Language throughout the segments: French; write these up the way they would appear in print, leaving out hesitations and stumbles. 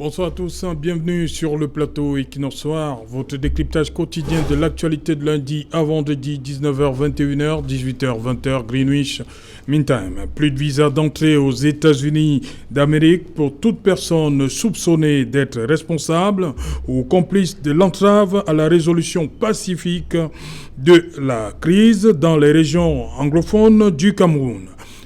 Bonsoir à tous, bienvenue sur le plateau Equinox Soir, votre décryptage quotidien de l'actualité de lundi à vendredi, 19h-21h, 18h-20h, Greenwich Mean Time. Plus de visa d'entrée aux États-Unis d'Amérique pour toute personne soupçonnée d'être responsable ou complice de l'entrave à la résolution pacifique de la crise dans les régions anglophones du Cameroun.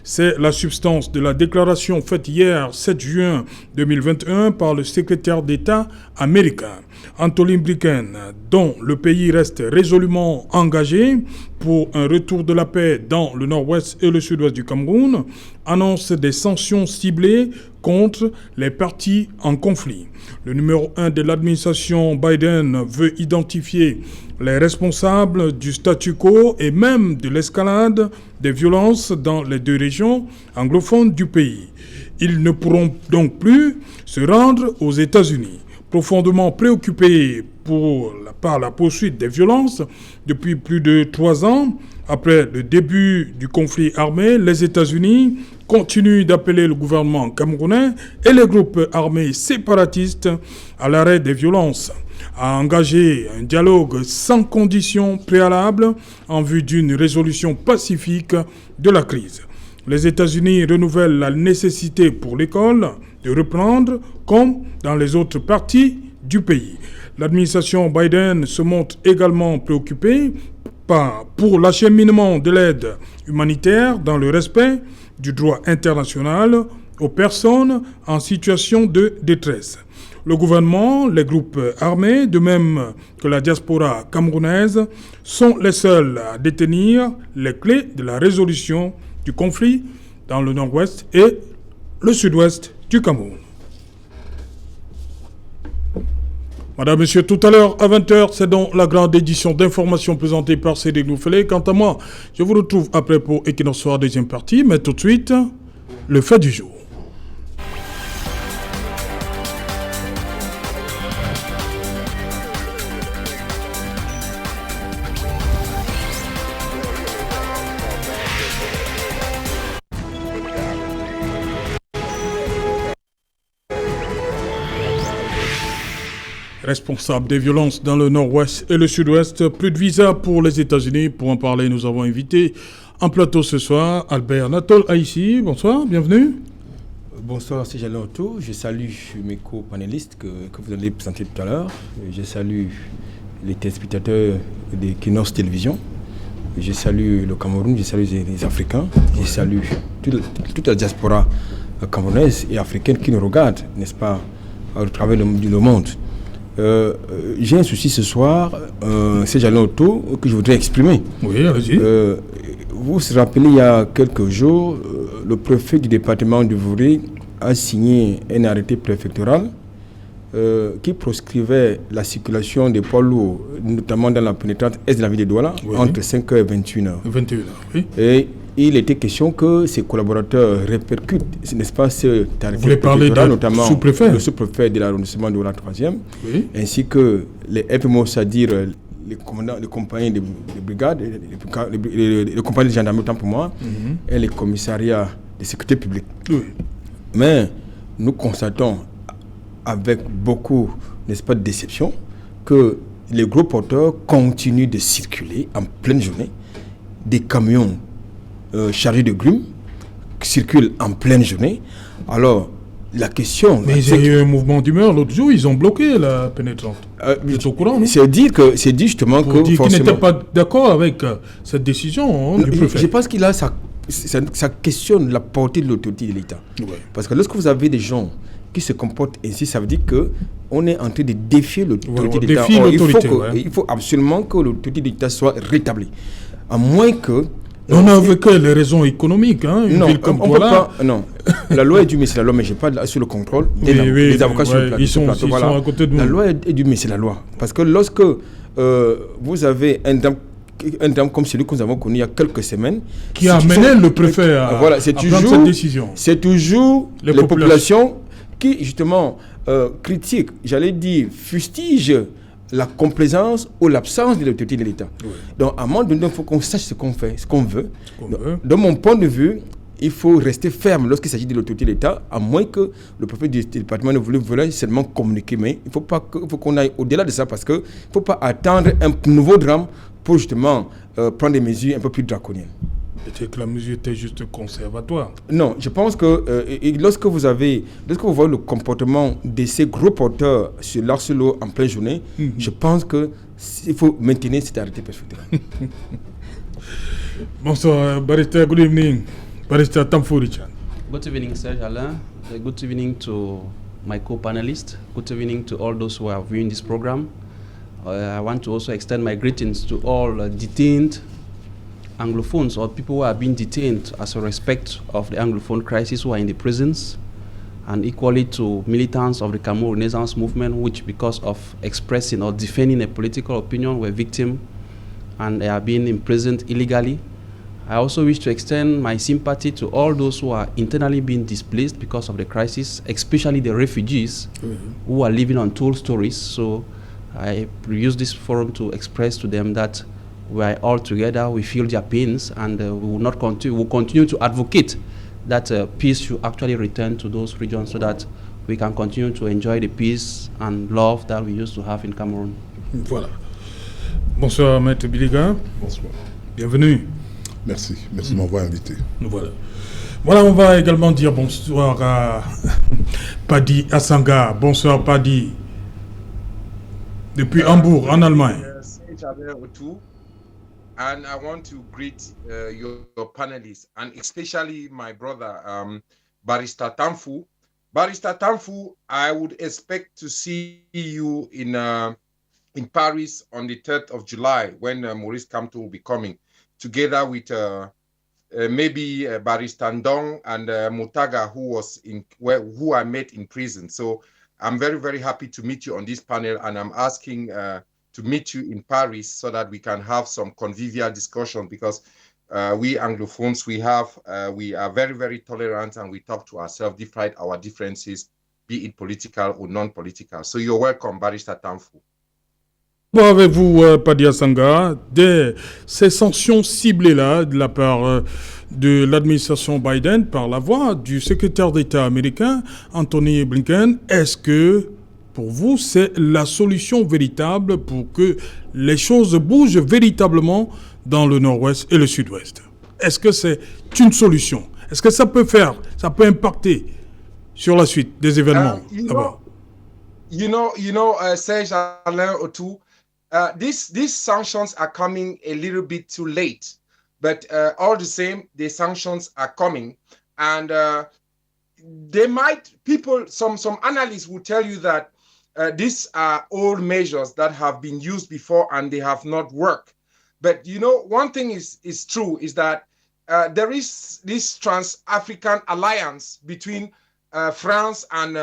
C'est la substance de la déclaration faite hier, 7 juin 2021, par le secrétaire d'État américain, Anthony Blinken, dont le pays reste résolument engagé pour un retour de la paix dans le nord-ouest et le sud-ouest du Cameroun, annonce des sanctions ciblées contre les partis en conflit. Le numéro 1 de l'administration Biden veut identifier les responsables du statu quo et même de l'escalade des violences dans les deux régions anglophones du pays. Ils ne pourront donc plus se rendre aux États-Unis. Profondément préoccupés par la poursuite des violences depuis plus de 3 ans, après le début du conflit armé, les États-Unis continuent d'appeler le gouvernement camerounais et les groupes armés séparatistes à l'arrêt des violences, à engager un dialogue sans conditions préalables en vue d'une résolution pacifique de la crise. Les États-Unis renouvellent la nécessité pour l'école de reprendre comme dans les autres parties du pays. L'administration Biden se montre également préoccupée pour l'acheminement de l'aide humanitaire dans le respect du droit international aux personnes en situation de détresse. Le gouvernement, les groupes armés, de même que la diaspora camerounaise, sont les seuls à détenir les clés de la résolution du conflit dans le nord-ouest et le sud-ouest du Cameroun. Madame, Monsieur, tout à l'heure, à 20h, c'est donc la grande édition d'information présentée par Cédric Nouffelé. Quant à moi, je vous retrouve après pour Equinox Soir, deuxième partie, mais tout de suite, le fait du jour. Responsable des violences dans le nord-ouest et le sud-ouest, plus de visa pour les États-Unis. Pour en parler, nous avons invité en plateau ce soir Albert Natol Haïssi. Bonsoir, bienvenue. Bonsoir, c'est Jalin Otto. Je salue mes co-panélistes que vous allez présenter tout à l'heure. Je salue les téléspectateurs de Equinox Télévision. Je salue le Cameroun, je salue les Africains. Je salue toute la diaspora camerounaise et africaine qui nous regarde, n'est-ce pas, à travers le monde. J'ai un souci ce soir, c'est Jalin Otto, que je voudrais exprimer. Oui, allez-y. Vous vous rappelez, il y a quelques jours, le préfet du département de Vouré a signé un arrêté préfectoral qui proscrivait la circulation des poids lourds, notamment dans la pénétrante est de la ville de Douala, oui, entre 5h et 21h. 21h, oui. Et il était question que ses collaborateurs répercutent, n'est-ce pas, ce arrêté. Vous voulez parler de notamment sous-préfet, le sous-préfet de l'arrondissement de Douala 3e, oui, ainsi que les FMO, c'est-à-dire les commandants, les compagnies de brigades, les compagnies de gendarmerie, autant pour moi, et les commissariats de sécurité publique. Oui. Mais nous constatons avec beaucoup, n'est-ce pas, de déception, que les gros porteurs continuent de circuler en pleine journée. Des camions chargés de grumes circulent en pleine journée. Alors, la question... Mais il y a eu un mouvement d'humeur l'autre jour, ils ont bloqué la pénétrante. Vous êtes au courant, non? C'est dit justement que... Dire qu'il n'était pas d'accord avec cette décision du préfet. Je pense qu'il a ça questionne la portée de l'autorité de l'État. Ouais. Parce que lorsque vous avez des gens qui se comportent ainsi, ça veut dire qu'on est en train de défier l'autorité de l'État. Il faut absolument que l'autorité de l'État soit rétablie. À moins que... On a avec les raisons économiques, hein, une non, ville comme on peut pas, non. La loi est due, mais c'est la loi, mais je n'ai pas sur le contrôle des avocats sur le plateau. Ils sont à côté de nous. La loi est due, mais c'est la loi. Parce que lorsque vous avez un drame comme celui que nous avons connu il y a quelques semaines, qui a amené le préfet à prendre cette décision. C'est toujours les populations qui, justement, critiquent, j'allais dire, fustigent la complaisance ou l'absence de l'autorité de l'État. Oui. Donc, à un moment donné, il faut qu'on sache ce qu'on fait, ce qu'on veut. De mon point de vue, il faut rester ferme lorsqu'il s'agit de l'autorité de l'État, à moins que le préfet du département ne veuille seulement communiquer. Mais il faut qu'on aille au-delà de ça, parce qu'il ne faut pas attendre un nouveau drame pour justement prendre des mesures un peu plus draconiennes. Peut-être que la mesure était juste conservatoire. Non, je pense que lorsque vous voyez le comportement de ces gros porteurs sur l'Arcelor en pleine journée, je pense qu'il faut maintenir cette arrêté préfectoral. Bonsoir, Barrister, good evening. Barrister Tamfou Richard. Good evening, Serge Alain. Good evening to my co-panelists. Good evening to all those who are viewing this program. I want to also extend my greetings to all detained Anglophones or people who are being detained as a respect of the Anglophone crisis who are in the prisons, and equally to militants of the Cameroon Renaissance movement, which because of expressing or defending a political opinion were victims and they are being imprisoned illegally. I also wish to extend my sympathy to all those who are internally being displaced because of the crisis, especially the refugees who are living untold stories. So I use this forum to express to them that we are all together, we feel their pains, and we will continue to advocate that peace should actually return to those regions so that we can continue to enjoy the peace and love that we used to have in Cameroon. Voilà. Bonsoir, Maître Biliga. Bonsoir. Bienvenue. Merci de m'avoir invité. Voilà. Voilà, on va également dire bonsoir à Padi Asanga. Bonsoir, Padi. Depuis Hambourg, en Allemagne. And I want to greet your panelists, and especially my brother, Barrister Tamfou. Barrister Tamfou, I would expect to see you in Paris on the 3rd of July when Maurice Kamto will be coming, together with maybe Barrister Ndong and Mutaga, who I met in prison. So I'm very, very happy to meet you on this panel, and I'm asking to meet you in Paris so that we can have some convivial discussion, because we Anglophones, we are very, very tolerant, and we talk to ourselves despite our differences, be it political or non-political. So you're welcome, Barrister Tamfou. Bon, avec vous, Padi Asanga, ces sanctions ciblées-là de la part de l'administration Biden par la voix du secrétaire d'État américain, Anthony Blinken, est-ce que pour vous, c'est la solution véritable pour que les choses bougent véritablement dans le nord-ouest et le sud-ouest? Est-ce que c'est une solution? Est-ce que ça peut impacter sur la suite des événements là-bas? Serge Alain Otou, these sanctions are coming a little bit too late, but all the same, the sanctions are coming, and some analysts will tell you that these are old measures that have been used before and they have not worked. But one thing is true, is that there is this trans-African alliance between France and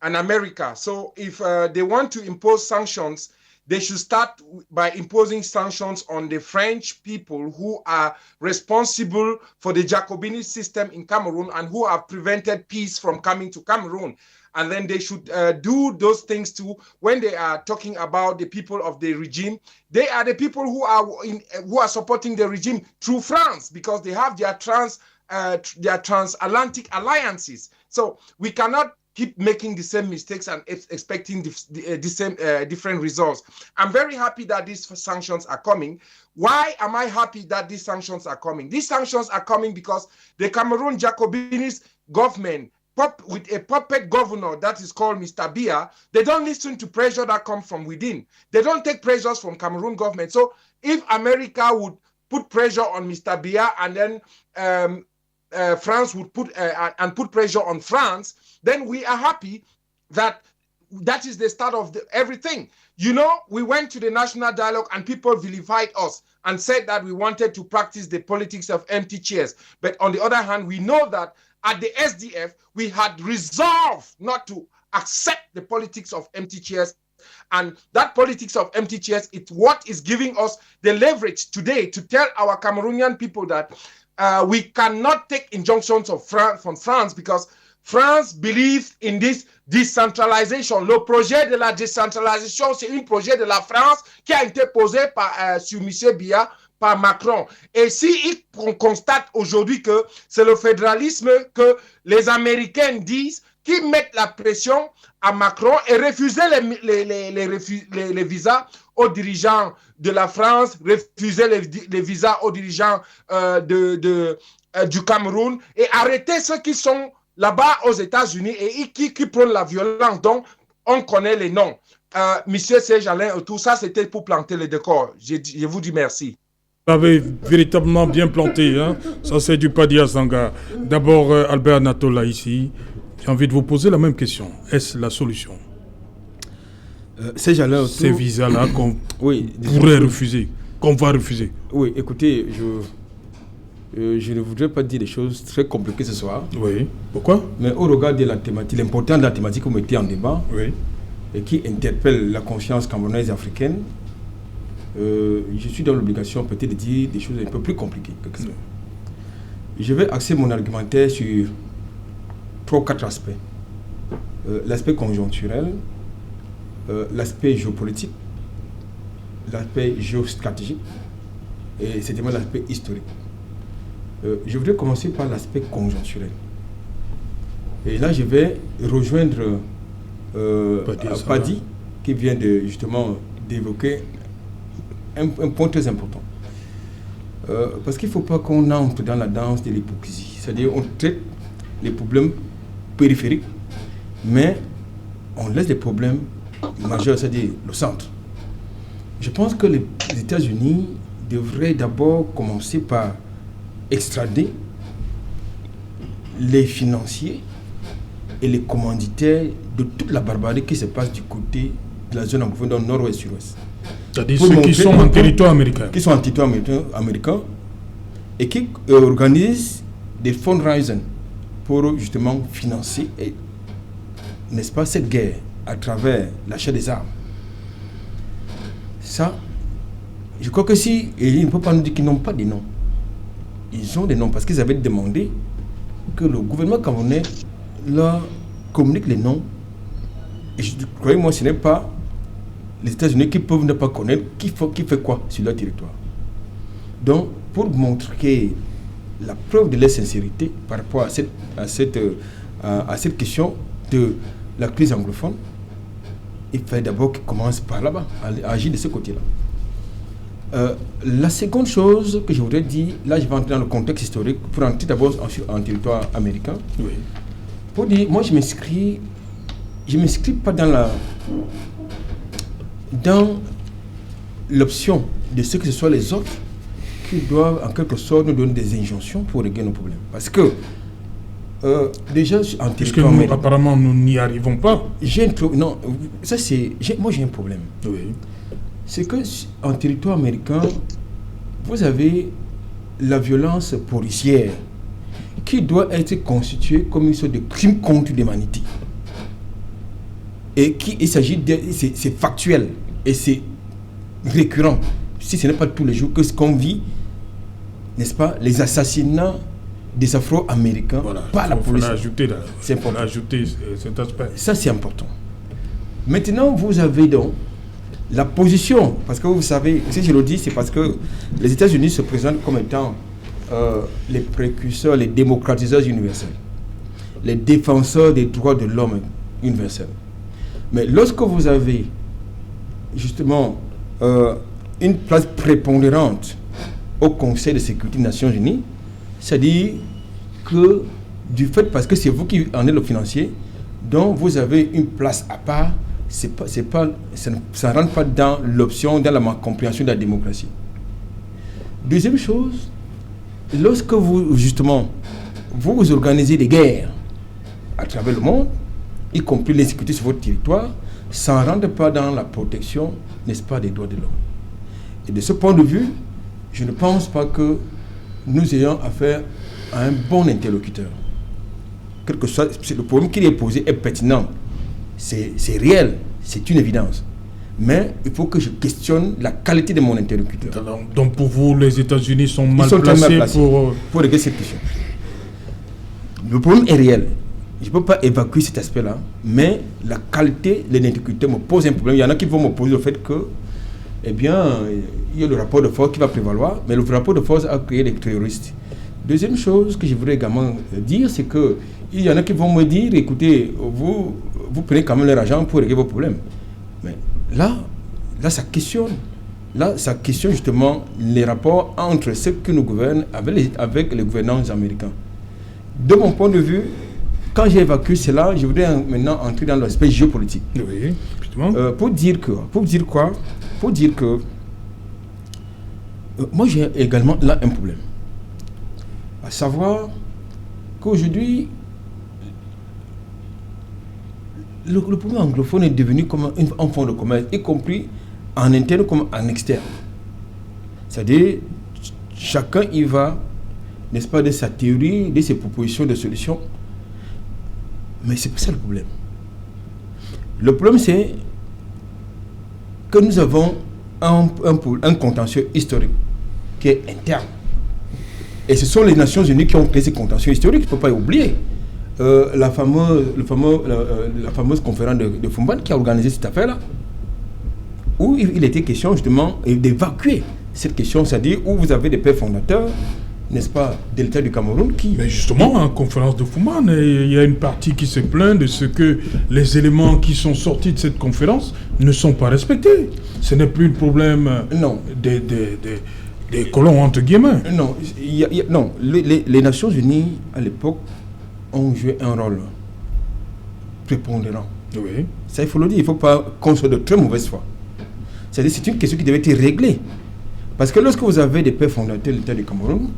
America. So if they want to impose sanctions, they should start by imposing sanctions on the French people who are responsible for the Jacobinist system in Cameroon and who have prevented peace from coming to Cameroon. And then they should do those things too when they are talking about the people of the regime. They are the people who are supporting the regime through France, because they have their transatlantic alliances. So we cannot keep making the same mistakes and expecting the same different results. I'm very happy that these sanctions are coming. Why am I happy that these sanctions are coming? These sanctions are coming because the Cameroon Jacobinist government, with a puppet governor that is called Mr. Biya, they don't listen to pressure that comes from within. They don't take pressures from Cameroon government. So if America would put pressure on Mr. Biya, and then France would put pressure on France, then we are happy that is the start of everything. We went to the national dialogue and people vilified us and said that we wanted to practice the politics of empty chairs. But on the other hand, we know that at the SDF, we had resolved not to accept the politics of empty chairs. And that politics of empty chairs, it's what is giving us the leverage today to tell our Cameroonian people that we cannot take injunctions from France, because France believes in this décentralisation. Le projet de la décentralisation, c'est un projet de la France qui a été posé sur M. Biya par Macron. Et si on constate aujourd'hui que c'est le fédéralisme que les Américains disent qui mettent la pression à Macron et refuser les visas aux dirigeants de la France, refuser les visas aux dirigeants du Cameroun et arrêter ceux qui sont là-bas aux États-Unis et qui prennent la violence. Donc, on connaît les noms. Monsieur Serge Alain, tout ça, c'était pour planter le décor. Je vous dis merci. Vous avez véritablement bien planté. Hein? Ça, c'est du Padia Sanga. D'abord, Albert Natola ici. J'ai envie de vous poser la même question. Est-ce la solution? Serge Alain, ces visas-là qu'on pourrait refuser, qu'on va refuser. Oui, écoutez, je ne voudrais pas dire des choses très compliquées ce soir. Oui. Pourquoi? Mais au regard de la thématique, l'importance de la thématique que vous mettez en débat, oui, et qui interpelle la conscience camerounaise et africaine, je suis dans l'obligation peut-être de dire des choses un peu plus compliquées que ça. Je vais axer mon argumentaire sur 3 ou 4 aspects. L'aspect conjoncturel, l'aspect géopolitique, l'aspect géostratégique et certainement l'aspect historique. Je voudrais commencer par l'aspect conjoncturel. Et là, je vais rejoindre Padi, qui vient justement d'évoquer un point très important. Parce qu'il ne faut pas qu'on entre dans la danse de l'hypocrisie. C'est-à-dire on traite les problèmes périphériques, mais on laisse les problèmes majeurs, c'est-à-dire le centre. Je pense que les États-Unis devraient d'abord commencer par extrader les financiers et les commanditaires de toute la barbarie qui se passe du côté de la zone anglophone, dans le nord-ouest, sud-ouest. C'est-à-dire ceux qui sont en territoire américain. Qui sont en territoire américain et qui organisent des fundraising pour justement financer, n'est-ce pas, cette guerre à travers l'achat des armes. Ça, je crois que si, et il ne faut pas nous dire qu'ils n'ont pas des noms. Ils ont des noms parce qu'ils avaient demandé que le gouvernement camerounais leur communique les noms. Et croyez-moi, ce n'est pas les États-Unis qui peuvent ne pas connaître qui fait quoi sur leur territoire. Donc, pour montrer la preuve de leur sincérité par rapport à cette question de la crise anglophone, il fallait d'abord qu'ils commencent par là-bas, à agir de ce côté-là. La seconde chose que je voudrais dire, là je vais entrer dans le contexte historique, pour entrer d'abord en territoire américain. Oui. Pour dire, moi je m'inscris pas dans l'option de ce que ce soit les autres qui doivent en quelque sorte nous donner des injonctions pour régler nos problèmes. Parce que déjà en territoire américain, apparemment nous n'y arrivons pas. Moi j'ai un problème. Oui. C'est que en territoire américain, vous avez la violence policière qui doit être constituée comme une sorte de crime contre l'humanité. Et il s'agit c'est factuel et c'est récurrent. Si ce n'est pas tous les jours que ce qu'on vit, n'est-ce pas, les assassinats des Afro-Américains par la police. C'est important. Ajouter cet aspect. Ça, c'est important. Maintenant, vous avez donc la position, parce que vous savez, si je le dis, c'est parce que les États-Unis se présentent comme étant les précurseurs, les démocratiseurs universels, les défenseurs des droits de l'homme universels. Mais lorsque vous avez justement une place prépondérante au Conseil de sécurité des Nations Unies, c'est-à-dire que du fait, parce que c'est vous qui en êtes le financier, donc vous avez une place à part, ça ne rentre pas dans l'option, dans la compréhension de la démocratie. Deuxième chose, lorsque vous organisez des guerres à travers le monde, y compris l'insécurité sur votre territoire, ça ne rentre pas dans la protection, n'est-ce pas, des droits de l'homme. Et de ce point de vue, je ne pense pas que nous ayons affaire à un bon interlocuteur. Quel que soit le problème qui est posé est pertinent, c'est réel, c'est une évidence. Mais il faut que je questionne la qualité de mon interlocuteur. Donc pour vous, les États-Unis sont mal placés pour régler cette question. Le problème est réel. Je ne peux pas évacuer cet aspect-là, mais la qualité de l'interlocuteur me pose un problème. Il y en a qui vont me poser le fait que eh bien, il y a le rapport de force qui va prévaloir, mais le rapport de force a créé des terroristes. Deuxième chose que je voudrais également dire, c'est qu'il y en a qui vont me dire, écoutez, vous prenez quand même leur argent pour régler vos problèmes. Mais là, ça questionne. Là, ça questionne justement les rapports entre ceux qui nous gouvernent avec les gouvernants américains. De mon point de vue, quand j'ai évacué cela, je voudrais maintenant entrer dans l'aspect géopolitique. Oui, justement. Pour dire que moi j'ai également là un problème. À savoir qu'aujourd'hui, le problème anglophone est devenu comme un fonds de commerce, y compris en interne comme en externe. C'est-à-dire, chacun y va, n'est-ce pas, de sa théorie, de ses propositions de solutions. Mais c'est pas ça le problème. Le problème, c'est que nous avons un contentieux historique qui est interne. Et ce sont les Nations Unies qui ont créé ces contentieux historiques, il ne faut pas oublier. La fameuse conférence de Fumban qui a organisé cette affaire-là, où il était question justement d'évacuer cette question, c'est-à-dire où vous avez des pères fondateurs, n'est-ce pas, de l'État du Cameroun qui... Mais justement, en conférence de Fumban, il y a une partie qui se plaint de ce que les éléments qui sont sortis de cette conférence ne sont pas respectés. Ce n'est plus le problème des colons, entre guillemets. Non, non, les Nations Unies, à l'époque, ont joué un rôle prépondérant. Oui. Ça, il faut le dire, il ne faut pas qu'on soit de très mauvaise foi. C'est-à-dire c'est une question qui devait être réglée. Parce que lorsque vous avez des pères fondateurs de l'État du Cameroun,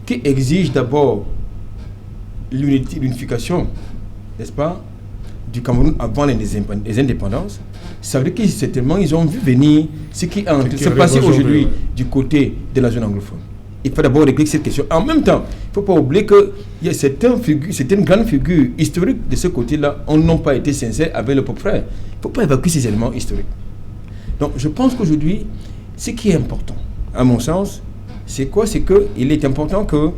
qui exigent d'abord l'unification, n'est-ce pas, du Cameroun avant les indépendances, ça veut dire qu'ils certainement ils ont vu venir ce qui est en train de se passer aujourd'hui du côté de la zone anglophone. Il faut d'abord régler cette question. En même temps, il ne faut pas oublier qu'il y a certaines grandes figures historiques de ce côté-là n'ont pas été sincères avec le peuple frère. Il ne faut pas évacuer ces éléments historiques. Donc je pense qu'aujourd'hui, ce qui est important, à mon sens, c'est quoi? C'est qu'il est important que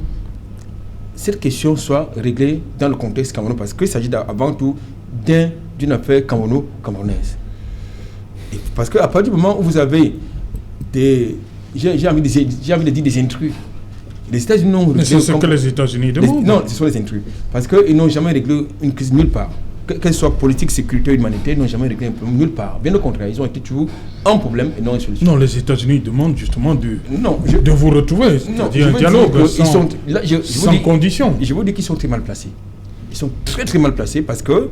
cette question soit réglée dans le contexte camerounais, parce qu'il s'agit avant tout d'une affaire camerounaise. Parce qu'à partir du moment où vous avez j'ai envie de dire des intrus, les États-Unis n'ont... Mais c'est ce que les États-Unis demandent. Non, ce sont les intrus. Parce qu'ils n'ont jamais réglé une crise nulle part. Qu'elle soit politique, sécurité, humanitaire, ils n'ont jamais réglé un problème nulle part. Bien au contraire, ils ont été toujours un problème et non une solution. Non, les États-Unis demandent justement de vous retrouver, c'est-à-dire un dialogue sans condition. Je vous dis qu'ils sont très mal placés. Ils sont très très mal placés parce que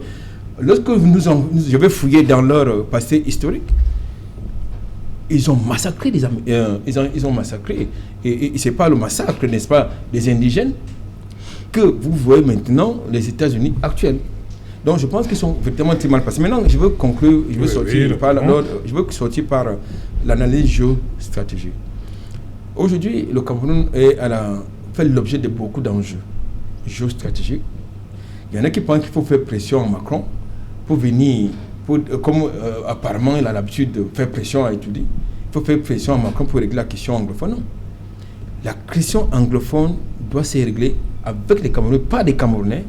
lorsque je vais fouiller dans leur passé historique, ils ont massacré ils ont massacré. Et c'est pas le massacre, n'est-ce pas, des indigènes que vous voyez maintenant les États-Unis actuels. Donc je pense qu'ils sont vraiment très mal passés. Maintenant, je veux conclure, je veux sortir par l'analyse géostratégique. Aujourd'hui, le Cameroun fait l'objet de beaucoup d'enjeux géostratégiques. Il y en a qui pensent qu'il faut faire pression à Macron pour venir, comme apparemment il a l'habitude de faire pression à étudier. Il faut faire pression à Macron pour régler la question anglophone. Non. La question anglophone doit se régler avec les Camerounais, pas des Camerounais.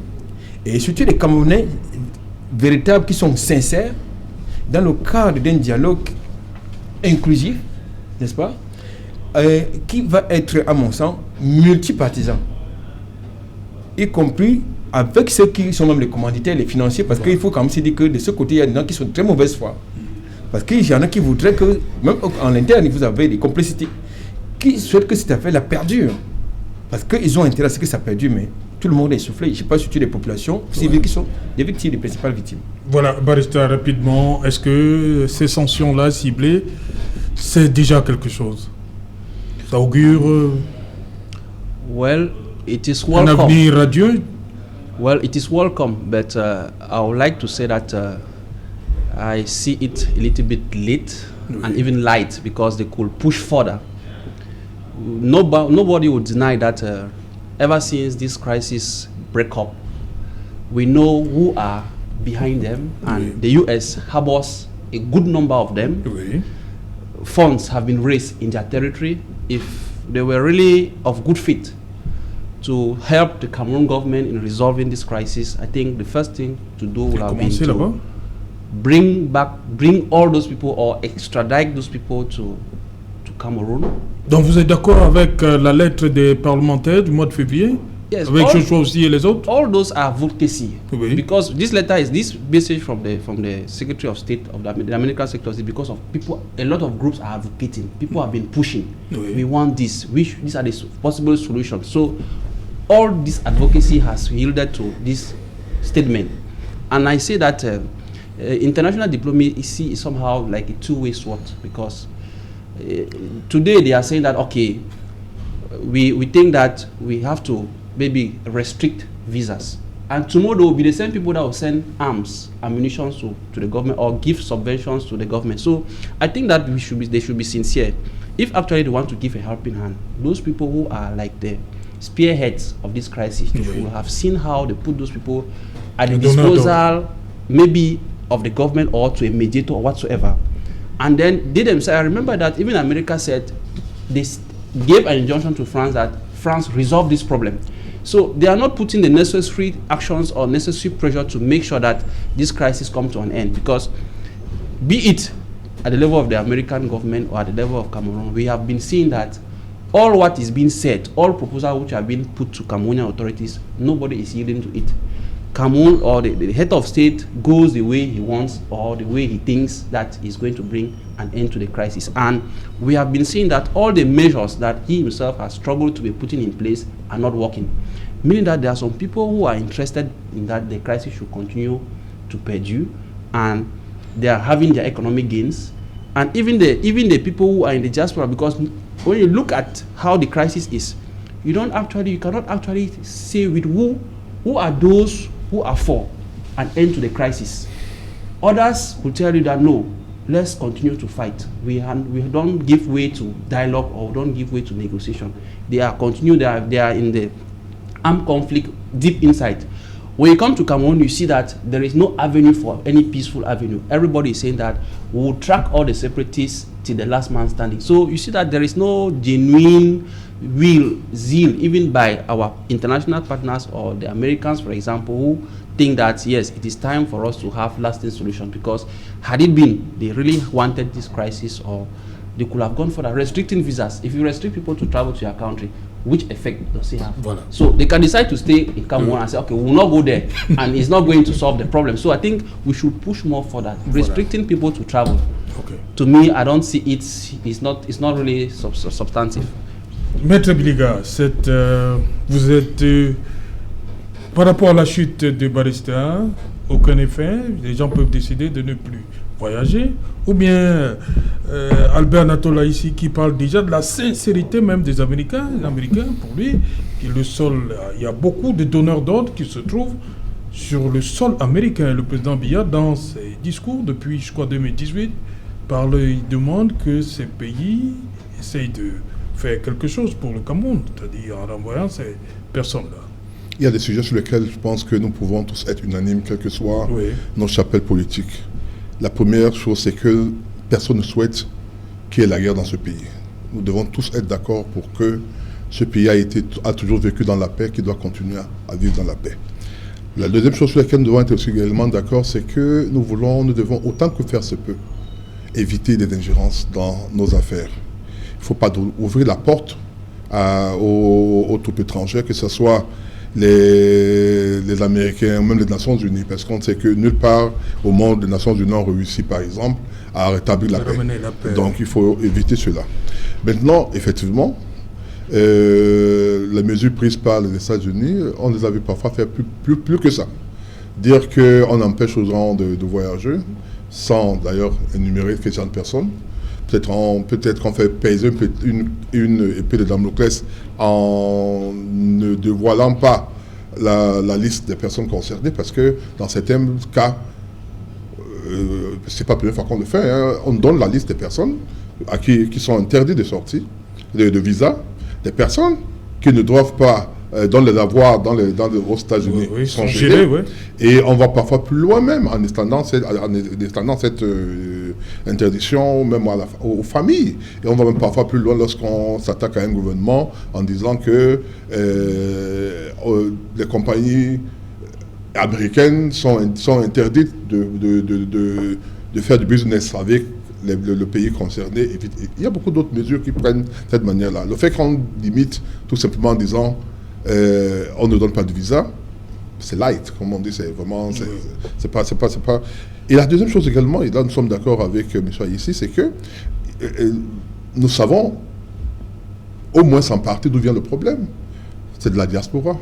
Et surtout des Camerounais véritables qui sont sincères dans le cadre d'un dialogue inclusif, n'est-ce pas, qui va être, à mon sens, multipartisan, y compris avec ceux qui sont même les commanditaires, les financiers, parce qu'il faut quand même se dire que de ce côté, il y a des gens qui sont de très mauvaise foi. Parce qu'il y en a qui voudraient que, même en interne, vous avez des complicités, qui souhaitent que cette affaire-là perdure. Parce qu'ils ont intérêt à ce que ça perdure, mais tout le monde est soufflé. Je ne sais pas surtout les populations civiles qui sont des victimes, les principales victimes. Voilà, Barrister, rapidement, est-ce que ces sanctions-là ciblées, c'est déjà quelque chose? Ça augure well, it is welcome. Un avenir radieux? Well, it is welcome, but I would like to say that I see it a little bit late and even light because they could push further. Nobody would deny that ever since this crisis break up, we know who are behind them, and the US harbors a good number of them. Funds have been raised in their territory. If they were really of good faith to help the Cameroon government in resolving this crisis, I think the first thing to do would have been to bring all those people or extradite those people to Cameroon. Donc vous êtes d'accord avec la lettre des parlementaires du mois de février? Yes, avec Joshua aussi et les autres? All those are advocacy. Oui. Because this letter is this message from the Secretary of State of the American Secretary of State, because of people, a lot of groups are advocating. People have been pushing. Oui. We want this. These are the possible solutions. So all this advocacy has yielded to this statement. And I say that international diplomacy is somehow like a two-way sword, because today they are saying that, okay, we think that we have to maybe restrict visas, and tomorrow there will be the same people that will send arms, ammunition to the government or give subventions to the government. So I think that they should be sincere. If actually they want to give a helping hand, those people who are like the spearheads of this crisis, they should have seen how they put those people at the disposal maybe of the government or to a mediator or whatsoever. And then they themselves, I remember that even America said, they gave an injunction to France that France resolve this problem. So they are not putting the necessary actions or necessary pressure to make sure that this crisis comes to an end, because be it at the level of the American government or at the level of Cameroon, we have been seeing that all what is being said, all proposals which have been put to Cameroonian authorities, nobody is yielding to it. Cameroon or the head of state goes the way he wants or the way he thinks that is going to bring an end to the crisis. And we have been seeing that all the measures that he himself has struggled to be putting in place are not working. Meaning that there are some people who are interested in that the crisis should continue to perdure, and they are having their economic gains. And even the people who are in the diaspora, because when you look at how the crisis is, you cannot actually say with who are those who are for an end to the crisis. Others will tell you that no, let's continue to fight. We don't give way to dialogue or don't give way to negotiation. They are in the armed conflict deep inside. When you come to Cameroon, you see that there is no avenue for any peaceful avenue. Everybody is saying that we will track all the separatists till the last man standing. So you see that there is no genuine zeal, even by our international partners or the Americans, for example, who think that yes, it is time for us to have lasting solution. Because had it been they really wanted this crisis, or they could have gone for that restricting visas. If you restrict people to travel to your country, which effect does it have? Voilà. So they can decide to stay in Cameroon and say, okay, we will not go there, and it's not going to solve the problem. So I think we should push more for that. Restricting people to travel, to me, I don't see it's not really substantive. Maître Biliga, vous êtes par rapport à la chute de Barista, aucun effet, les gens peuvent décider de ne plus voyager, ou bien Albert Natola ici qui parle déjà de la sincérité même des Américains. L'Américain, pour lui, le sol, il y a beaucoup de donneurs d'ordre qui se trouvent sur le sol américain. Le président Biya, dans ses discours depuis, je crois, 2018, il demande que ces pays essayent de faire quelque chose pour le Cameroun, c'est-à-dire en renvoyant ces personnes-là. Il y a des sujets sur lesquels je pense que nous pouvons tous être unanimes, quelles que soient nos chapelles politiques. La première chose, c'est que personne ne souhaite qu'il y ait la guerre dans ce pays. Nous devons tous être d'accord pour que ce pays a toujours vécu dans la paix, qu'il doit continuer à vivre dans la paix. La deuxième chose sur laquelle nous devons être aussi également d'accord, c'est que nous devons, autant que faire se peut, éviter des ingérences dans nos affaires. Il ne faut pas ouvrir la porte aux troupes étrangères, que ce soit les Américains ou même les Nations Unies, parce qu'on sait que nulle part au monde les Nations Unies ont réussi, par exemple, à rétablir la paix. Donc il faut éviter cela. Maintenant, effectivement, les mesures prises par les États-Unis, on les a vu parfois faire plus que ça. Dire qu'on empêche aux gens de voyager, sans d'ailleurs énumérer quelle de personnes. Peut-être qu'on fait peser une épée de Damoclès en ne dévoilant pas la liste des personnes concernées, parce que dans certains cas, c'est pas la première fois qu'on le fait, hein, on donne la liste des personnes qui sont interdites de sortie, de visa, des personnes qui ne doivent pas dans les avoirs aux États-Unis sont gérés, et on va parfois plus loin même en étendant cette interdiction même aux familles, et on va même parfois plus loin lorsqu'on s'attaque à un gouvernement en disant que les compagnies américaines sont interdites de faire du business avec le pays concerné. Il y a beaucoup d'autres mesures qui prennent cette manière-là. Le fait qu'on limite tout simplement en disant on ne donne pas de visa, c'est light, comme on dit, c'est vraiment, c'est pas. Et la deuxième chose également, et là nous sommes d'accord avec M. ici, c'est que nous savons, au moins en partie, d'où vient le problème. C'est de la diaspora.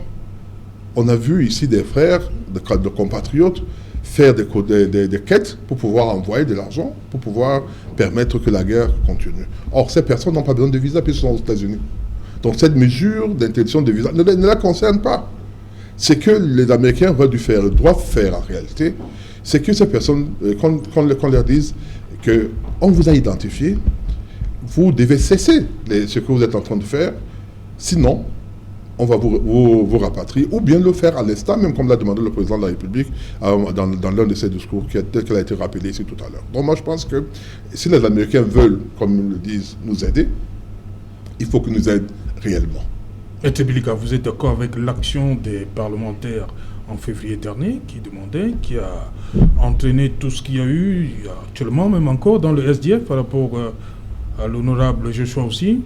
On a vu ici des frères, de compatriotes, faire des quêtes pour pouvoir envoyer de l'argent, pour pouvoir permettre que la guerre continue. Or, ces personnes n'ont pas besoin de visa puisqu'ils sont aux États-Unis. Donc cette mesure d'interdiction de visa ne la concerne pas. C'est que les Américains doivent faire en réalité, c'est que ces personnes, qu'on leur dise qu'on vous a identifié, vous devez cesser ce que vous êtes en train de faire, sinon on va vous rapatrier, ou bien le faire à l'instant, même comme l'a demandé le président de la République dans l'un de ses discours, tel qu'il a été rappelé ici tout à l'heure. Donc moi je pense que si les Américains veulent, comme ils le disent, nous aider, il faut qu'ils nous aident réellement. Et Tebilika, vous êtes d'accord avec l'action des parlementaires en février dernier qui a entraîné tout ce qu'il y a eu actuellement, même encore dans le SDF par rapport à l'honorable Joshua aussi,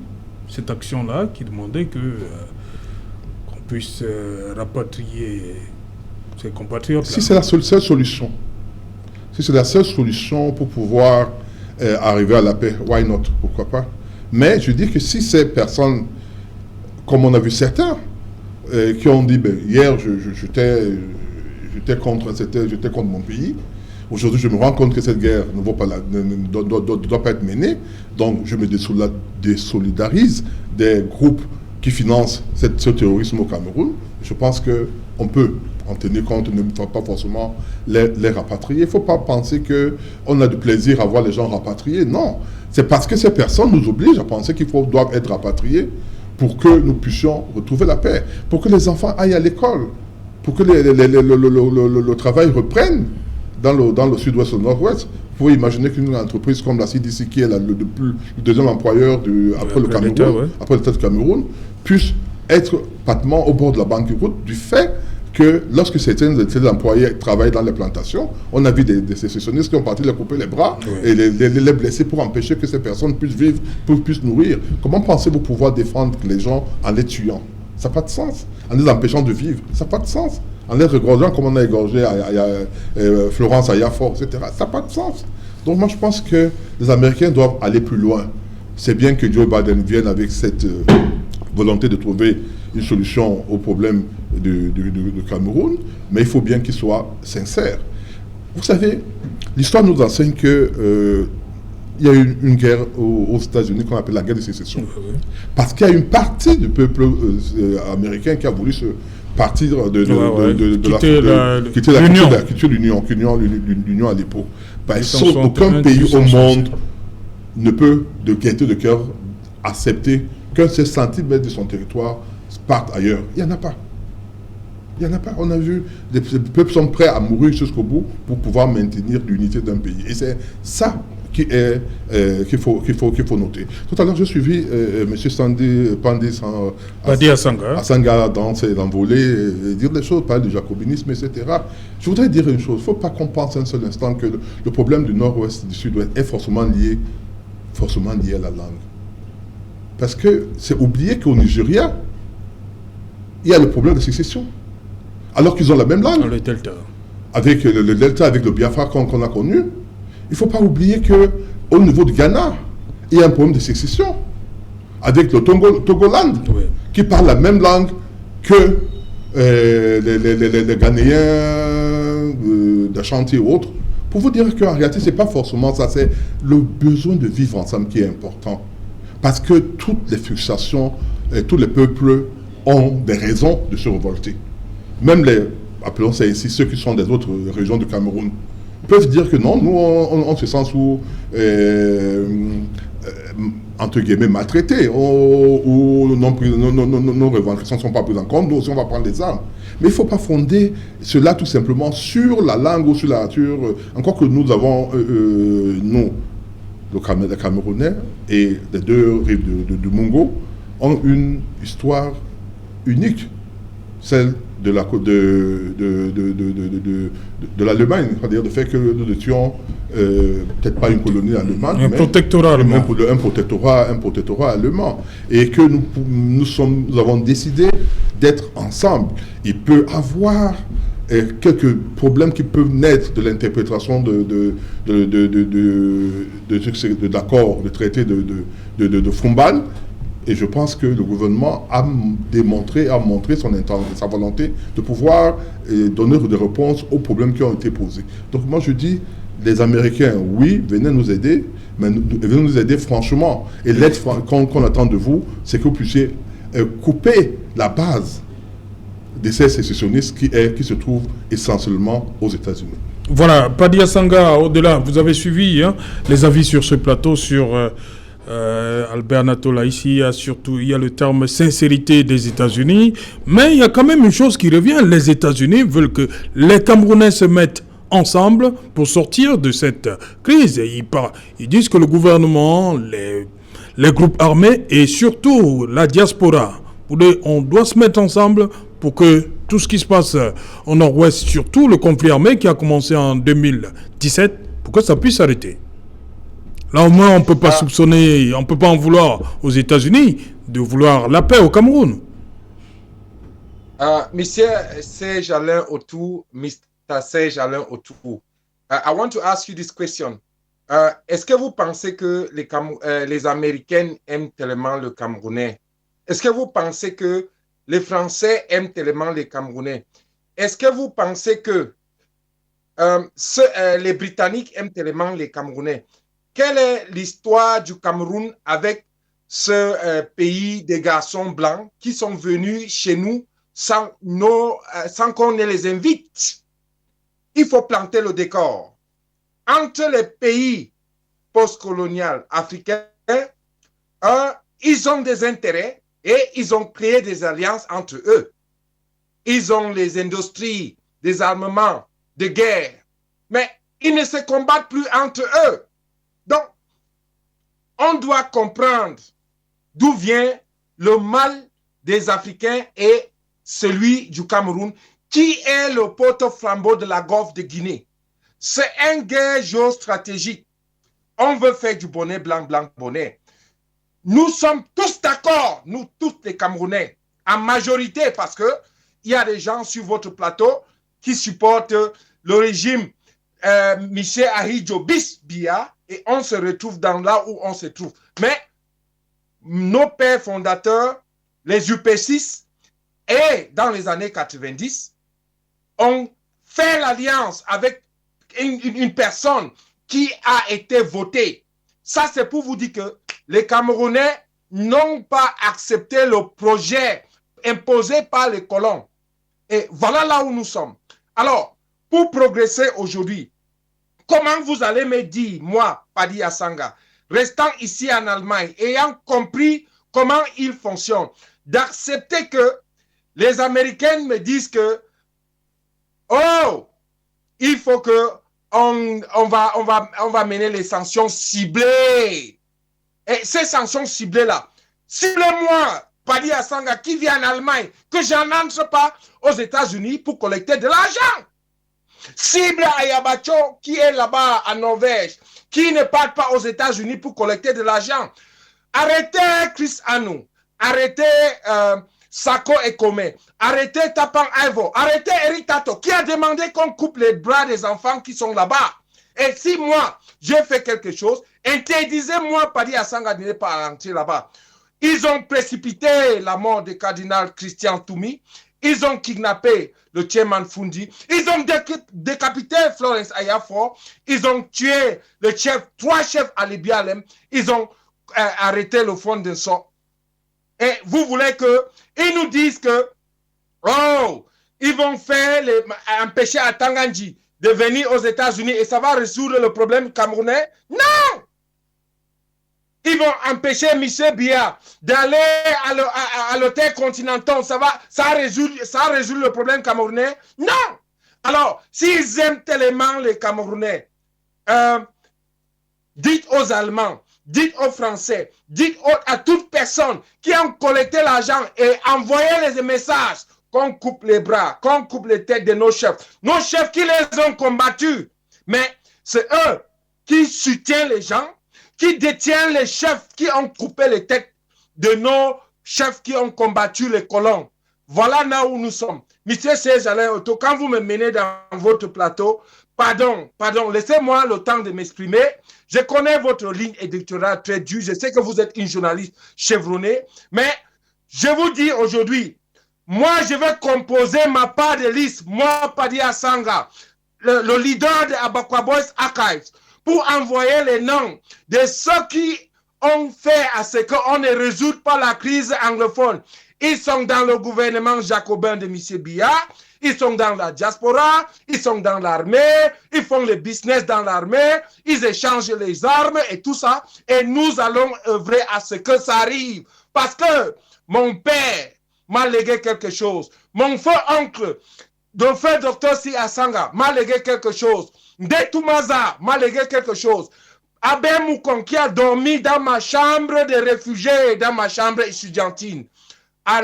cette action-là qui demandait qu'on puisse rapatrier ses compatriotes. Si c'est la seule solution, si c'est la seule solution pour pouvoir arriver à la paix, why not? Pourquoi pas? Mais je dis que si ces personnes, comme on a vu certains, qui ont dit, hier j'étais contre mon pays, aujourd'hui je me rends compte que cette guerre ne doit pas être menée, donc je me désolidarise des groupes qui financent ce terrorisme au Cameroun. Je pense qu'on peut en tenir compte, ne faut pas forcément les rapatrier. Il ne faut pas penser qu'on a du plaisir à voir les gens rapatriés. Non, c'est parce que ces personnes nous obligent à penser qu'ils doivent être rapatriés pour que nous puissions retrouver la paix, pour que les enfants aillent à l'école, pour que le travail reprenne dans le sud-ouest et le nord-ouest. Vous pouvez imaginer qu'une entreprise comme la CDC, qui est le deuxième employeur après l'État du Cameroun, puisse être pratiquement au bord de la banqueroute du fait que lorsque certains employés travaillent dans les plantations, on a vu des sécessionnistes qui ont parti les couper les bras et les blesser pour empêcher que ces personnes puissent vivre, puissent nourrir. Comment pensez-vous pouvoir défendre les gens en les tuant? Ça n'a pas de sens. En les empêchant de vivre, ça n'a pas de sens. En les regorgeant comme on a égorgé Florence Ayafor, etc. Ça n'a pas de sens. Donc moi je pense que les Américains doivent aller plus loin. C'est bien que Joe Biden vienne avec cette volonté de trouver une solution au problème du Cameroun, mais il faut bien qu'il soit sincère. Vous savez, l'histoire nous enseigne que il y a eu une guerre aux États-Unis qu'on appelle la guerre de sécession. Parce qu'il y a une partie du peuple américain qui a voulu se partir quitter l'Union à l'époque. Aucun pays au monde ne peut de gaieté de cœur accepter qu'un seul centimètre de son territoire parte ailleurs. Il n'y en a pas. Il n'y en a pas. On a vu, les peuples sont prêts à mourir jusqu'au bout pour pouvoir maintenir l'unité d'un pays. Et c'est ça qu'il faut noter. Tout à l'heure, j'ai suivi M. Pandi Asanga dans ses envolées, dire des choses, parler du jacobinisme, etc. Je voudrais dire une chose. Il ne faut pas qu'on pense un seul instant que le problème du nord-ouest et du sud-ouest est forcément lié à la langue. Parce que c'est oublier qu'au Nigeria, il y a le problème de sécession. Alors qu'ils ont la même langue. Le Delta. Avec le Delta, avec le Biafra qu'on a connu. Il ne faut pas oublier qu'au niveau du Ghana, il y a un problème de sécession. Avec le Togoland, qui parle la même langue que les Ghanéens d'Ashanti et autres. Pour vous dire qu'en réalité, ce n'est pas forcément ça. C'est le besoin de vivre ensemble qui est important. Parce que toutes les frustrations, tous les peuples ont des raisons de se révolter. Même appelons ça ici, ceux qui sont des autres régions du Cameroun, peuvent dire que non, nous, on se sent sous, entre guillemets, maltraités, ou nos revendications ne sont pas prises en compte, nous aussi on va prendre des armes. Mais il ne faut pas fonder cela tout simplement sur la langue ou sur la nature, encore que nous avons, nous, les Camerounais et les deux rives de Mungo, ont une histoire unique, celle de l'Allemagne, c'est-à-dire le fait que nous étions peut-être pas une colonie allemande, un protectorat allemand. Un protectorat allemand, et que nous avons décidé d'être ensemble. Il peut avoir quelques problèmes qui peuvent naître de l'interprétation de l'accord, du traité de Frombal. Et je pense que le gouvernement a montré sa volonté de pouvoir donner des réponses aux problèmes qui ont été posés. Donc moi je dis, les Américains, oui, venez nous aider, mais venez nous aider franchement. Et l'aide qu'on attend de vous, c'est que vous puissiez couper la base de ces sécessionnistes qui se trouvent essentiellement aux États-Unis. Voilà, Padi Asanga, au-delà, vous avez suivi les avis sur ce plateau sur Albert Natola. Ici, il y a le terme sincérité des États-Unis, mais il y a quand même une chose qui revient. Les États-Unis veulent que les Camerounais se mettent ensemble pour sortir de cette crise. Et ils disent que le gouvernement, les groupes armés et surtout la diaspora, on doit se mettre ensemble pour que tout ce qui se passe au nord-ouest, surtout le conflit armé qui a commencé en 2017, pour que ça puisse s'arrêter. Là au moins on ne peut pas soupçonner, on ne peut pas en vouloir aux États-Unis de vouloir la paix au Cameroun. Monsieur Serge Alain Autou, Mr. Serge Alain Autou, I want to ask you this question. Est-ce que vous pensez que les Américains aiment tellement le Camerounais? Est-ce que vous pensez que les Français aiment tellement les Camerounais? Est-ce que vous pensez que les Britanniques aiment tellement les Camerounais? Quelle est l'histoire du Cameroun avec ce pays des garçons blancs qui sont venus chez nous sans qu'on ne les invite? Il faut planter le décor. Entre les pays postcoloniaux africains, ils ont des intérêts et ils ont créé des alliances entre eux. Ils ont les industries, des armements, de guerre, mais ils ne se combattent plus entre eux. Donc, on doit comprendre d'où vient le mal des Africains et celui du Cameroun, qui est le porte-flambeau de la Golfe de Guinée. C'est une guerre géostratégique. On veut faire du bonnet blanc, blanc, bonnet. Nous sommes tous d'accord, nous tous les Camerounais, en majorité, parce qu'il y a des gens sur votre plateau qui supportent le régime Michel Ahidjo Bis-Bia, et on se retrouve dans là où on se trouve. Mais nos pères fondateurs, les UP6, et dans les années 90, ont fait l'alliance avec une personne qui a été votée. Ça, c'est pour vous dire que les Camerounais n'ont pas accepté le projet imposé par les colons. Et voilà là où nous sommes. Alors, pour progresser aujourd'hui, comment vous allez me dire, moi, Padi Asanga, restant ici en Allemagne, ayant compris comment il fonctionne, d'accepter que les Américains me disent que, oh, il faut que on va mener les sanctions ciblées. Et ces sanctions ciblées-là, ciblez-moi, Padi Asanga, qui vit en Allemagne, que je n'entre pas aux États-Unis pour collecter de l'argent. Cible Ayabacho, qui est là-bas en Norvège, qui ne part pas aux États-Unis pour collecter de l'argent. Arrêtez Chris Anou, arrêtez Sako Ekome, arrêtez Tapan Ivo, arrêtez Eric Tato, qui a demandé qu'on coupe les bras des enfants qui sont là-bas. Et si moi, j'ai fait quelque chose, interdisez-moi, Padi Asanga, de ne pas rentrer là-bas. Ils ont précipité la mort du cardinal Christian Toumi. Ils ont kidnappé le chairman Fundi. Ils ont décapité Florence Ayafor. Ils ont tué le chef, 3 chefs à Libialem. Ils ont arrêté le fond d'un son. Et vous voulez qu'ils nous disent que, oh, ils vont empêcher à Tanganji de venir aux États-Unis et ça va résoudre le problème camerounais? Non! Ils vont empêcher Michel Bia d'aller à l'hôtel Continental. Ça résout le problème camerounais? Non! Alors, s'ils aiment tellement les Camerounais, dites aux Allemands, dites aux Français, dites à toute personne qui a collecté l'argent et envoyé les messages qu'on coupe les bras, qu'on coupe les têtes de nos chefs qui les ont combattus. Mais c'est eux qui soutiennent les gens, qui détiennent les chefs qui ont coupé les têtes de nos chefs qui ont combattu les colons. Voilà là où nous sommes. Monsieur Serge Alain Otto, quand vous me menez dans votre plateau, pardon, laissez-moi le temps de m'exprimer. Je connais votre ligne éditoriale très dure. Je sais que vous êtes une journaliste chevronnée. Mais je vous dis aujourd'hui, moi, je vais composer ma part de liste, moi, Padi Asanga, le leader de Abakwa Boys Archives, pour envoyer les noms de ceux qui ont fait à ce qu'on ne résout pas la crise anglophone. Ils sont dans le gouvernement jacobin de M. Biya, ils sont dans la diaspora, ils sont dans l'armée, ils font le business dans l'armée, ils échangent les armes et tout ça. Et nous allons œuvrer à ce que ça arrive. Parce que mon père m'a légué quelque chose. Mon feu oncle, le feu docteur Si Asanga, m'a légué quelque chose. Ndetoumaza m'a légué quelque chose. Abe Moukon qui a dormi dans ma chambre de réfugiés, dans ma chambre étudiantine,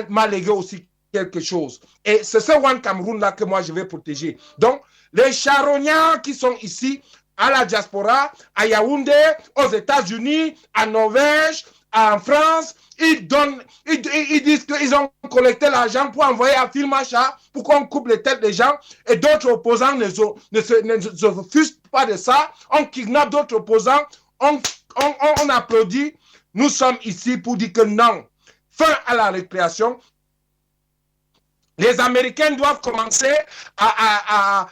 m'a légué aussi quelque chose. Et c'est ce One Cameroun là que moi je vais protéger. Donc, les charognards qui sont ici, à la diaspora, à Yaoundé, aux États-Unis, à Norvège, en France, ils disent qu'ils ont collecté l'argent pour envoyer à Filmacha, pour qu'on coupe les têtes des gens, et d'autres opposants ne se refusent pas de ça. On kidnappe d'autres opposants, on applaudit. Nous sommes ici pour dire que non. Fin à la récréation. Les Américains doivent commencer à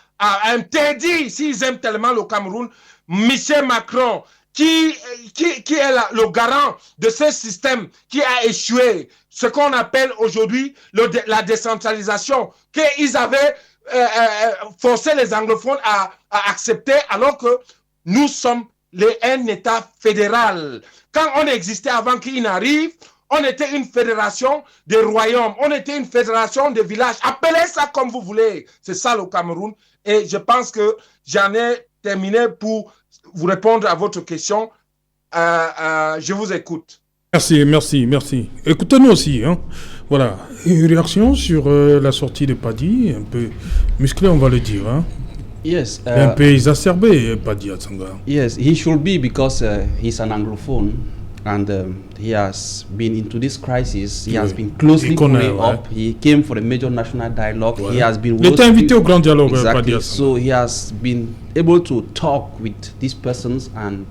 interdire, s'ils aiment tellement le Cameroun, Michel Macron, qui est le garant de ce système qui a échoué, ce qu'on appelle aujourd'hui la décentralisation, qu'ils avaient forcé les anglophones à accepter, alors que nous sommes un État fédéral. Quand on existait avant qu'il n'arrive, on était une fédération de royaumes, on était une fédération de villages. Appelez ça comme vous voulez. C'est ça le Cameroun. Et je pense que j'en ai terminé pour vous répondre à votre question. Je vous écoute. Merci. Écoutez-nous aussi. Hein. Voilà. Une réaction sur la sortie de Padi, un peu musclé, on va le dire. Hein. Yes. Un peu exacerbé, Padi Asanga. Yes, he should be because he's an Anglophone. And he has been into this crisis. He has been closely following up. He came for a major national dialogue. He has been. Il était invité au grand dialogue. Exactly. So he has been able to talk with these persons, and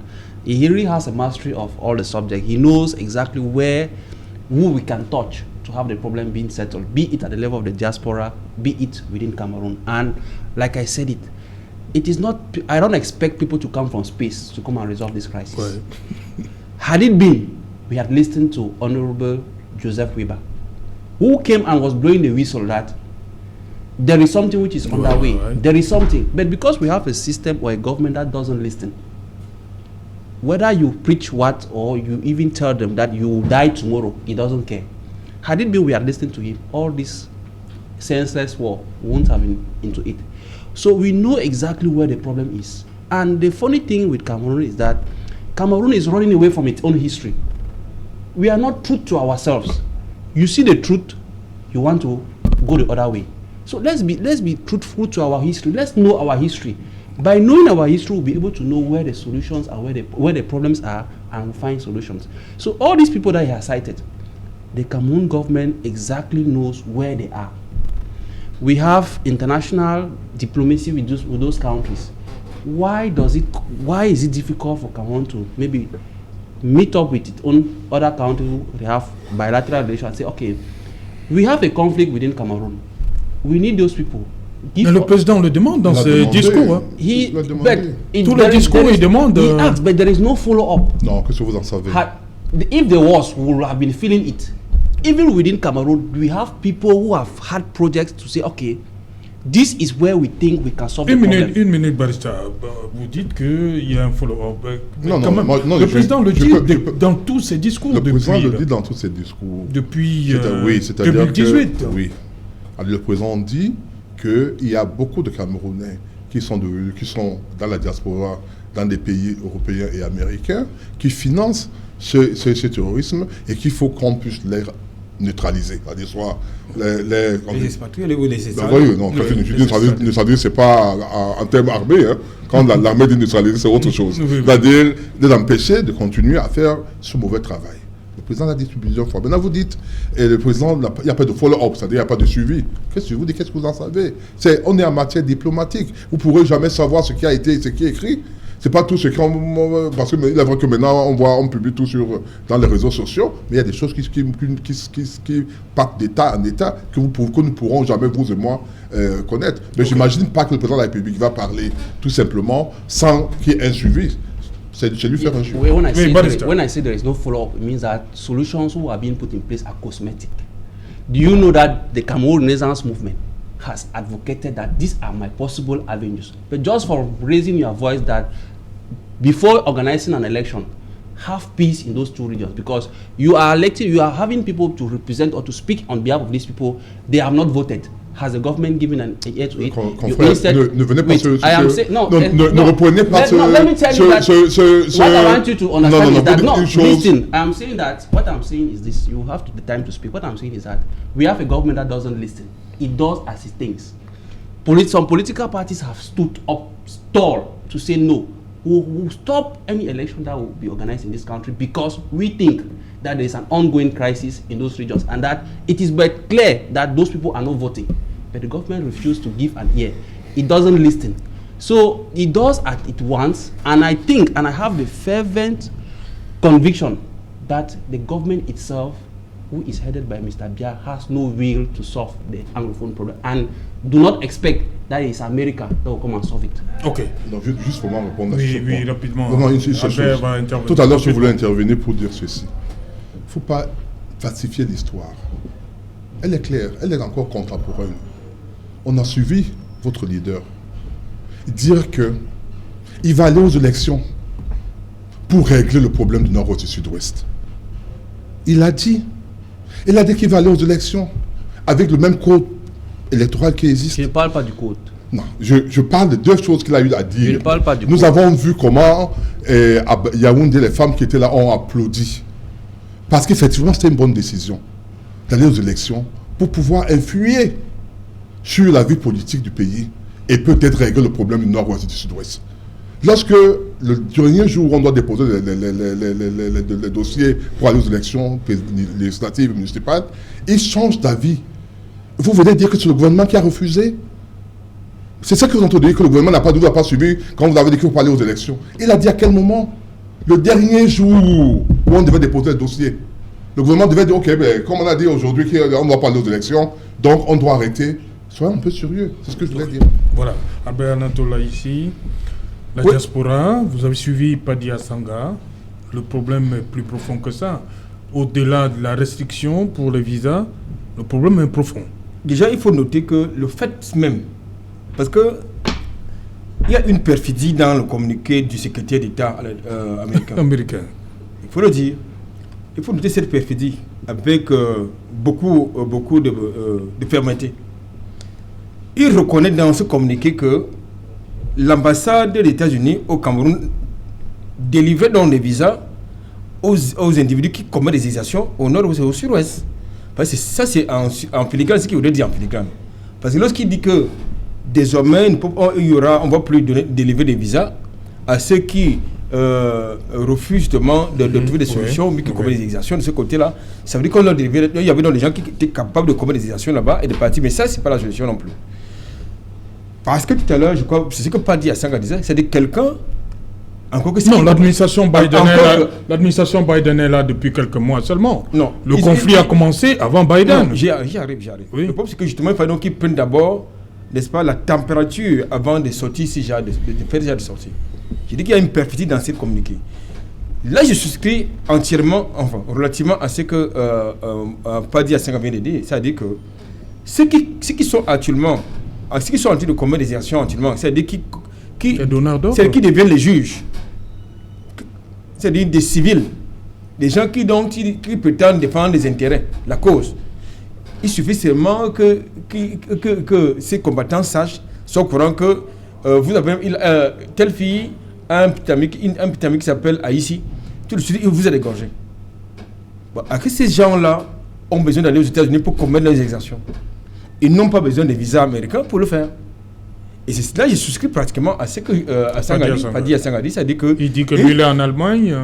he really has a mastery of all the subject. He knows exactly who we can touch to have the problem being settled, be it at the level of the diaspora, be it within Cameroon. And like I said, it is not. I don't expect people to come from space to come and resolve this crisis. Ouais. Had it been, we had listened to Honorable Joseph Weber, who came and was blowing the whistle that there is something which is underway. Right. There is something. But because we have a system or a government that doesn't listen, whether you preach what or you even tell them that you will die tomorrow, he doesn't care. Had it been we had listened to him, all this senseless war won't have been into it. So we know exactly where the problem is. And the funny thing with Cameroon is that Cameroon is running away from its own history. We are not true to ourselves. You see the truth, you want to go the other way. So let's be truthful to our history. Let's know our history. By knowing our history, we'll be able to know where the solutions are, where the problems are, and we'll find solutions. So all these people that he has cited, the Cameroon government exactly knows where they are. We have international diplomacy with those countries. Why is it difficult for Cameroon to maybe meet up with its own other countries who they have bilateral relations and say, okay, we have a conflict within Cameroon. We need those people. Mais le président le demande dans ses discours. Hein. Tout le discours, il demande. He asks, but there is no follow-up. Non, qu'est-ce que vous en savez? If there was, we would have been feeling it. Even within Cameroon, we have people who have had projects to say, okay, this is where we think we can solve the problem. Une minute, Barista. Vous dites qu'il y a un follow-up. Non, le président le dit dans tous ses discours. Le président le dit dans tous ses discours. Depuis 2018. Oui. Alors, le président dit qu'il y a beaucoup de Camerounais qui sont dans la diaspora, dans des pays européens et américains, qui financent ce terrorisme et qu'il faut qu'on puisse neutralisés. C'est-à-dire soit les expatriés ou les expatriés. Oui, non, neutraliser, c'est pas en termes armés. Hein. Quand l'armée dit neutraliser, c'est autre chose. C'est-à-dire de l'empêcher de continuer à faire ce mauvais travail. Le président l'a dit plusieurs fois. Maintenant, vous dites, et le président, il n'y a pas de follow-up, c'est-à-dire il n'y a pas de suivi. Qu'est-ce que vous dites, qu'est-ce que vous en savez? On est en matière diplomatique. Vous ne pourrez jamais savoir ce qui a été, ce qui est écrit. C'est pas tout ce qu'on... Parce qu'il est vrai que maintenant, on publie tout dans les réseaux sociaux, mais il y a des choses qui partent d'état en état que nous ne pourrons jamais, vous et moi, connaître. Mais j'imagine pas que le président de la République va parler tout simplement sans qu'il y ait un suivi. C'est lui faire un suivi. When I say there is no follow-up, it means that solutions who are being put in place are cosmetic. Do you know that the Cameroon Renaissance movement has advocated that these are my possible avenues? But just for raising your voice that before organizing an election, have peace in those two regions, because you are electing, you are having people to represent or to speak on behalf of these people. They have not voted. Has the government given an ear to it? Ne venez pas ne reprenez pas let me tell you that what I want you to understand is that, listen, I'm saying that, what I'm saying is this, you have the time to speak. What I'm saying is that we have a government that doesn't listen. It does as it thinks. Some political parties have stood up tall to say no. We will stop any election that will be organized in this country because we think that there is an ongoing crisis in those regions and that it is but clear that those people are not voting. But the government refused to give an ear. It doesn't listen. So it does as it wants, and I think, and I have the fervent conviction that the government itself, who is headed by Mr. Biya, has no will to solve the Anglophone problem. And do not expect that it's America that will come and solve it. Ok. Donc, juste pour moi répondre à ce point. Oui, rapidement. Non, une chose. Tout à l'heure, je voulais intervenir pour dire ceci. Il ne faut pas falsifier l'histoire. Elle est claire, elle est encore contemporaine. On a suivi votre leader dire qu'il va aller aux élections pour régler le problème du nord-ouest et du sud-ouest. Il a dit qu'il va aller aux élections avec le même code électoral qui existe. Je ne parle pas du code. Non, je parle de deux choses qu'il a eu à dire. Je ne parle pas du Nous code. avons vu comment à Yaoundé, les femmes qui étaient là ont applaudi. Parce qu'effectivement, c'était une bonne décision d'aller aux élections pour pouvoir influer sur la vie politique du pays et peut-être régler le problème du nord-ouest et du sud-ouest. Lorsque le dernier jour où on doit déposer les dossiers pour aller aux élections législatives et municipales, ils changent d'avis. Vous venez dire que c'est le gouvernement qui a refusé? C'est ça que vous entendez, que le gouvernement n'a pas suivi quand vous avez dit qu'il faut aller aux élections. Il a dit à quel moment? Le dernier jour où on devait déposer le dossier. Le gouvernement devait dire, ok, ben, comme on a dit aujourd'hui qu'on doit pas aller aux élections, donc on doit arrêter. Soyons un peu sérieux, c'est ce que je voulais dire. Voilà, Albert Anatola ici. La diaspora, vous avez suivi Padia Sanga. Le problème est plus profond que ça. Au-delà de la restriction pour les visas, le problème est profond. Déjà, il faut noter que le fait même, parce que il y a une perfidie dans le communiqué du secrétaire d'État américain. Il faut le dire. Il faut noter cette perfidie avec beaucoup de fermeté. Il reconnaît dans ce communiqué que l'ambassade des États-Unis au Cameroun délivrait donc des visas aux individus qui commettent des exactions au nord ou au sud-ouest. Parce que ça, c'est en filigrane, ce qu'il voudrait dire en filigrane. Parce que lorsqu'il dit que désormais, on ne va plus délivrer des visas à ceux qui refusent justement de trouver des solutions, mais qui commettent des exactions de ce côté-là, ça veut dire qu'on leur délivrait. Il y avait donc des gens qui étaient capables de commettre des exactions là-bas et de partir. Mais ça, ce n'est pas la solution non plus. Parce que tout à l'heure, je crois, c'est ce que Padi Assanga disait, c'est-à-dire quelqu'un. Non, l'administration Biden est là depuis quelques mois seulement. Non. Le conflit a commencé avant Biden. Non, j'y arrive. Oui. Le problème, c'est que justement, il fallait donc qu'ils prennent d'abord, n'est-ce pas, la température avant de sortir, de faire déjà de sortir. J'ai dit qu'il y a une perfidie dans ces communiqués. Là, je souscris entièrement, relativement à ce que Padi Assanga vient de dire. C'est-à-dire que ceux qui sont actuellement, ceux qui sont en train de commettre des actions actuellement, c'est-à-dire qui deviennent les juges. C'est-à-dire des civils, des gens qui prétendent défendre des intérêts, la cause. Il suffit seulement que ces combattants sachent, sont au courant que vous avez telle fille a un petit ami qui s'appelle Aïssi, tout de suite il vous a dégorgé. Bon, à que ces gens-là ont besoin d'aller aux États-Unis pour commettre leurs exactions. Ils n'ont pas besoin de visa américain pour le faire. Et c'est là que je souscris pratiquement à ce que Padi Assang a dit. C'est-à-dire que, il dit que lui, il est en Allemagne.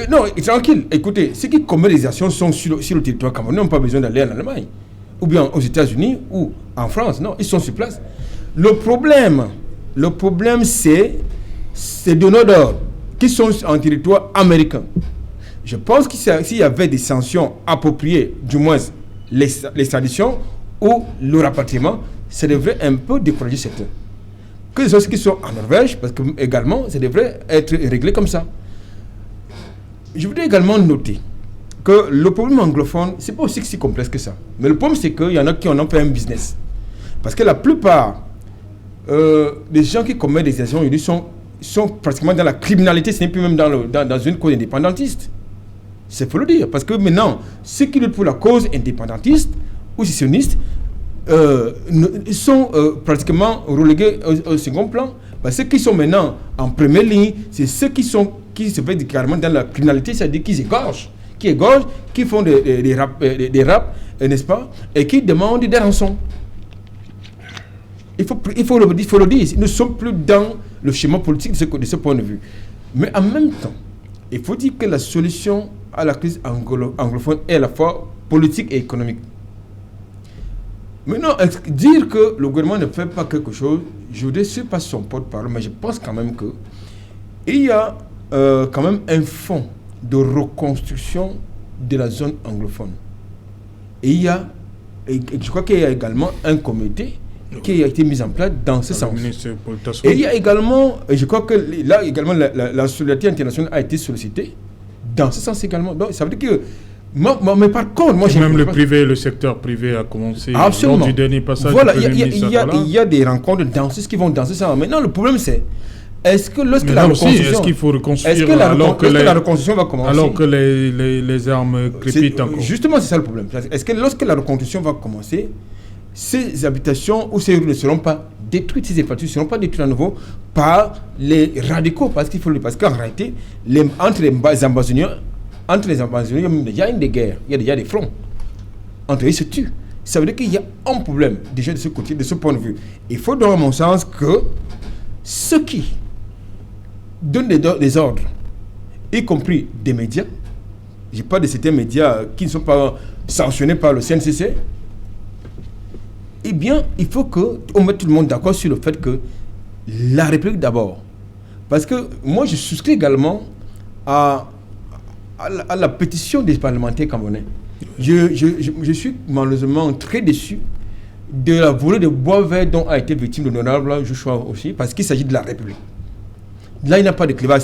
Non, tranquille. Écoutez, ceux qui commettent des actions sont sur le territoire camerounais, n'ont pas besoin d'aller en Allemagne. Ou bien aux États-Unis ou en France. Non, ils sont sur place. Le problème, c'est ces donneurs d'ordre qui sont en territoire américain. Je pense que s'il y avait des sanctions appropriées, du moins l'extradition ou le rapatriement, ça devrait un peu décourager certains. Que les autres qui sont en Norvège, parce que également, ça devrait être réglé comme ça. Je voudrais également noter que le problème anglophone, c'est pas aussi si complexe que ça. Mais le problème, c'est qu'il y en a qui en ont fait un business. Parce que la plupart des gens qui commettent des actions aujourd'hui sont pratiquement dans la criminalité, ce n'est plus même dans une cause indépendantiste. C'est faut le dire. Parce que maintenant, ceux qui luttent pour la cause indépendantiste ou sécessionniste, ils sont pratiquement relégués au second plan. Parce que ceux qui sont maintenant en première ligne, c'est ceux qui se mettent carrément dans la criminalité, c'est-à-dire qu'ils égorgent, qui font des raps, n'est-ce pas, et qui demandent des rançons. Il faut le dire, nous ne sommes plus dans le schéma politique de ce point de vue. Mais en même temps, il faut dire que la solution à la crise anglophone est à la fois politique et économique. Maintenant, dire que le gouvernement ne fait pas quelque chose, je ne suis pas son porte-parole, mais je pense quand même qu'il y a quand même un fonds de reconstruction de la zone anglophone. Et je crois qu'il y a également un comité qui a été mis en place dans ce sens. Et il y a également, je crois que là également la solidarité internationale a été sollicitée dans ce sens également. Donc ça veut dire que mais par contre, moi même le secteur privé a commencé lors du dernier passage. Voilà, il y a des rencontres de danseuses qui vont dans ce sens. Maintenant, le problème c'est est-ce que lorsque la reconstruction, est-ce qu'il faut reconstruire la reconstruction va commencer alors que les armes crépitent encore? Justement, c'est ça le problème. Est-ce que lorsque la reconstruction va commencer, ces habitations ou ces rues ne seront pas détruites, ces infrastructures ne seront pas détruites à nouveau par les radicaux? Parce qu'en réalité, entre les ambassadeurs, il y a des guerres, il y a déjà des fronts. Entre eux, ils se tuent. Ça veut dire qu'il y a un problème déjà de ce côté, de ce point de vue. Il faut donc, à mon sens, que ceux qui donnent des ordres, y compris des médias, je parle de certains médias qui ne sont pas sanctionnés par le CNCC, eh bien, il faut qu'on mette tout le monde d'accord sur le fait que la République d'abord. Parce que moi, je souscris également à la pétition des parlementaires camerounais. Je suis malheureusement très déçu de la volée de bois vert dont a été victime l'honorable Joshua aussi, parce qu'il s'agit de la République. Là, il n'y a pas de clivage.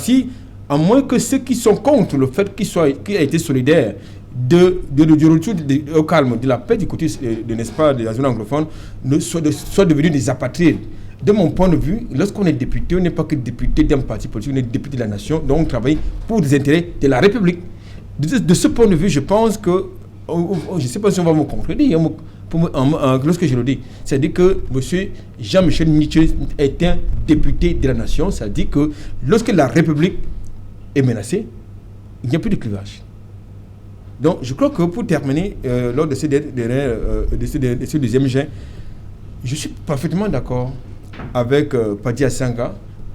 À moins que ceux qui sont contre le fait qu'il a été solidaire du retour au calme, de la paix du côté de la zone anglophone, soient devenus des apatrides. De mon point de vue, lorsqu'on est député, on n'est pas que député d'un parti politique, on est député de la nation, donc on travaille pour les intérêts de la République. De ce point de vue, je pense que, je ne sais pas si on va me contredire, lorsque je le dis, c'est-à-dire que M. Jean-Michel Niché est un député de la nation, c'est-à-dire que lorsque la République est menacée, il n'y a plus de clivage. Donc, je crois que pour terminer, lors de ce deuxième jet, je suis parfaitement d'accord avec Padi Assang,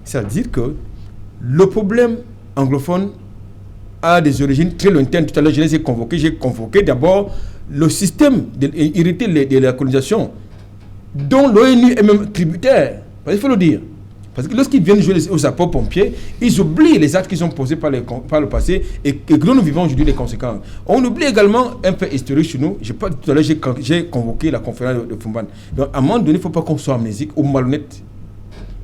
c'est-à-dire que le problème anglophone a des origines très lointaines. Tout à l'heure, je les ai convoqués. J'ai convoqué d'abord le système hérité de la colonisation, dont l'ONU est même tributaire. Il faut le dire. Parce que lorsqu'ils viennent jouer aux sapeurs-pompiers, ils oublient les actes qu'ils ont posés par le passé et que nous vivons aujourd'hui les conséquences. On oublie également un fait historique chez nous. Tout à l'heure, j'ai convoqué la conférence de Fumban. Donc, à un moment donné, il ne faut pas qu'on soit amnésique ou malhonnête.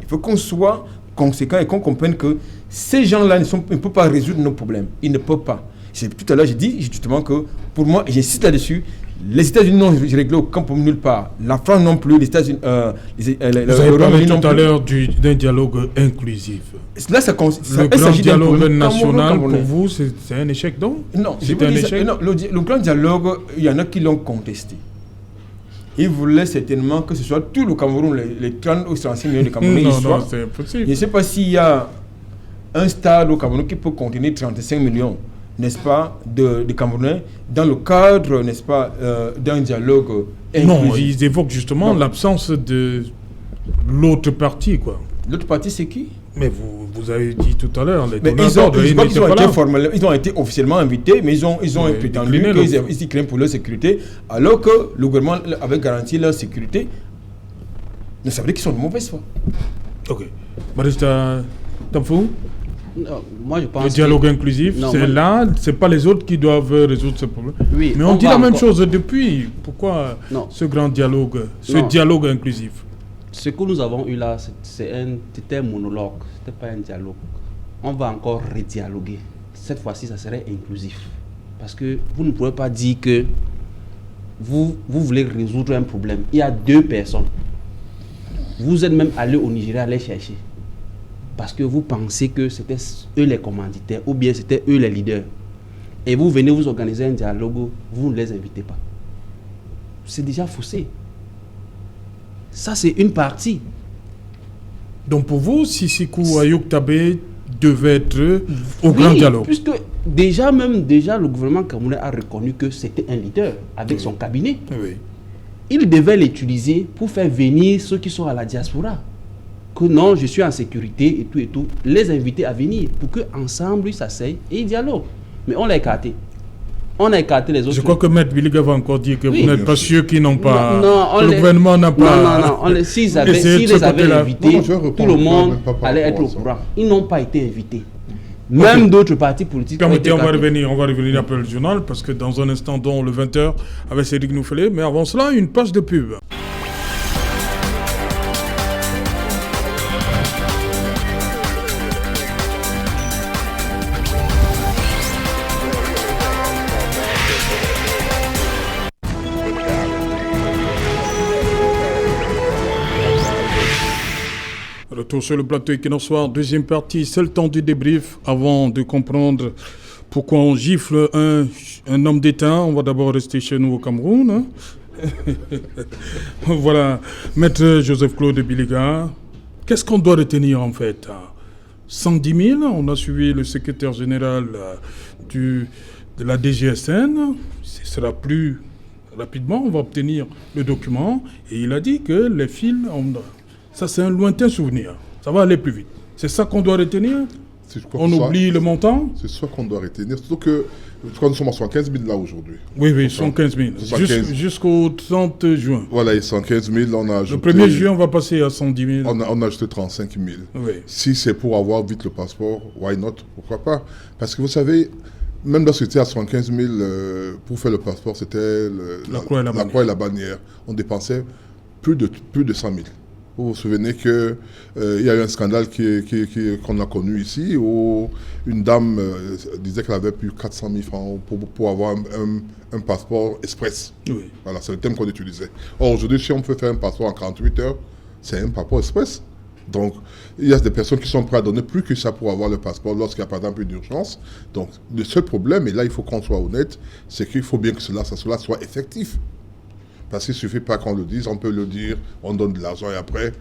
Il faut qu'on soit conséquent et qu'on comprenne que ces gens-là ne peuvent pas résoudre nos problèmes. Ils ne peuvent pas. Tout à l'heure, j'ai dit justement que, pour moi, j'insiste là-dessus, les États-Unis n'ont réglé aucun problème nulle part. La France non plus, les États-Unis... Vous avez parlé tout à l'heure d'un dialogue inclusif. Là, le grand dialogue national, pour vous, c'est un échec, donc? Non, c'est un échec. Non, le grand dialogue, il y en a qui l'ont contesté. Ils voulaient certainement que ce soit tout le Cameroun, les 30 ou 35 millions de Camerounais. Non, c'est impossible. Je ne sais pas s'il y a un stade au Cameroun qui peut contenir 35 millions. n'est-ce pas, de Camerounais dans le cadre, n'est-ce pas, d'un dialogue inclusif. Non, ils évoquent justement l'absence de l'autre partie, quoi. L'autre partie, c'est qui? Mais vous avez dit tout à l'heure, les ils ont été officiellement invités, mais ils ont prétendu qu'ils craignent pour leur sécurité, alors que le gouvernement avait garanti leur sécurité. Mais ça veut dire qu'ils sont de mauvaise foi. Ok. Barista Tamfou? Non, moi je pense le dialogue inclusif, c'est pas les autres qui doivent résoudre ce problème. Oui, mais on dit la même chose depuis. Pourquoi ce grand dialogue, dialogue inclusif? Ce que nous avons eu là, c'était un monologue, c'était pas un dialogue. On va encore redialoguer. Cette fois-ci, ça serait inclusif. Parce que vous ne pouvez pas dire que vous voulez résoudre un problème. Il y a 2 personnes. Vous êtes même allé au Nigeria les chercher. Parce que vous pensez que c'était eux les commanditaires ou bien c'était eux les leaders. Et vous venez vous organiser un dialogue, vous ne les invitez pas. C'est déjà faussé. Ça, c'est une partie. Donc pour vous, Sisikou Ayouk Tabé devait être au grand dialogue. Puisque déjà le gouvernement camerounais a reconnu que c'était un leader avec son cabinet. Oui. Il devait l'utiliser pour faire venir ceux qui sont à la diaspora. Que non, je suis en sécurité et tout. Les inviter à venir pour qu'ensemble ils s'asseyent et ils dialoguent. Mais on l'a écarté. On a écarté les autres. Je crois que Maître Biliga va encore dire que vous n'êtes pas ceux qui n'ont pas... Non, le gouvernement n'a pas... Non. S'ils les avaient invités, tout le monde allait être au courant. Ils n'ont pas été invités. Même d'autres partis politiques... Permettez, on va revenir après le journal, parce que dans un instant, dans le 20h, avec Cédric Nouffelé, mais avant cela, une page de pub. Retour sur le plateau Equinox Soir, deuxième partie, c'est le temps du débrief. Avant de comprendre pourquoi on gifle un homme d'État, on va d'abord rester chez nous au Cameroun. Hein. Voilà, Maître Joseph-Claude Biliga, qu'est-ce qu'on doit retenir en fait? 110 000, on a suivi le secrétaire général de la DGSN, ce sera plus rapidement, on va obtenir le document, et il a dit que les fils... Ça, c'est un lointain souvenir. Ça va aller plus vite. C'est ça qu'on doit retenir. On oublie le montant. C'est ça qu'on doit retenir. Surtout que nous sommes à 75 000 là aujourd'hui. Oui, 115 000. Jusqu'au 30 juin. Voilà, et 115 000, on a ajouté... Le 1er juin, on va passer à 110 000. On a ajouté 35 000. Oui. Si c'est pour avoir vite le passeport, why not? Pourquoi pas? Parce que vous savez, même lorsque c'était à 75 000, pour faire le passeport, c'était la croix et la bannière. On dépensait plus de 100 000. Vous vous souvenez qu'il y a eu un scandale qu'on a connu ici où une dame disait qu'elle avait plus 400 000 francs pour avoir un passeport express. Oui. Voilà, c'est le thème qu'on utilisait. Or, aujourd'hui, si on peut faire un passeport en 48 heures, c'est un passeport express. Donc, il y a des personnes qui sont prêtes à donner plus que ça pour avoir le passeport lorsqu'il y a par exemple une urgence. Donc, le seul problème, et là il faut qu'on soit honnête, c'est qu'il faut bien que cela soit effectif. Parce qu'il ne suffit pas qu'on le dise, on peut le dire, on donne de l'argent et après,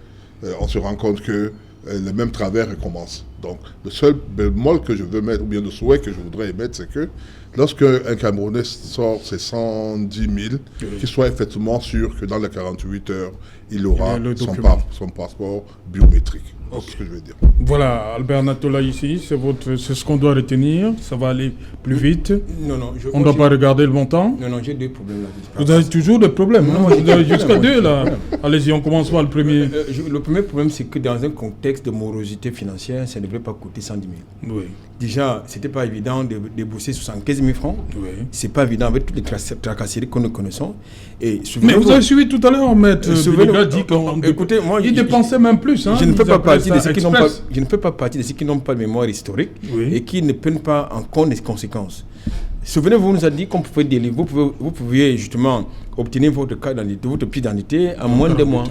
on se rend compte que le même travers recommence. Donc, le seul bémol que je veux mettre, ou bien le souhait que je voudrais émettre, c'est que lorsqu'un Camerounais sort ses 110 000, qu'il soit effectivement sûr que dans les 48 heures, il aura son passeport biométrique. Okay. C'est ce que je veux dire. Voilà, Albert Natola ici, c'est ce qu'on doit retenir. Ça va aller plus vite. Non, on ne doit pas regarder le montant. Non, j'ai 2 problèmes là. Vous avez toujours des problèmes. Vous avez jusqu'à 2 là. Allez-y, on commence par le premier. Le premier problème, c'est que dans un contexte de morosité financière, ça ne devrait pas coûter 110 000. Oui. Déjà, ce n'était pas évident de débourser 75 000 francs. Oui. Ce n'est pas évident avec toutes les tracasseries que nous connaissons. Et mais vous avez suivi tout à l'heure, Maître Biliga dit qu'il dépensait même plus. Hein, je ne fais pas partie de ceux qui n'ont pas, je ne fais pas partie de ceux qui n'ont pas de mémoire historique et qui ne prennent pas en compte les conséquences. Souvenez-vous, nous a dit qu'on pouvait délivrer, vous pouviez justement obtenir votre carte d'identité, votre pièce d'identité en moins de mois.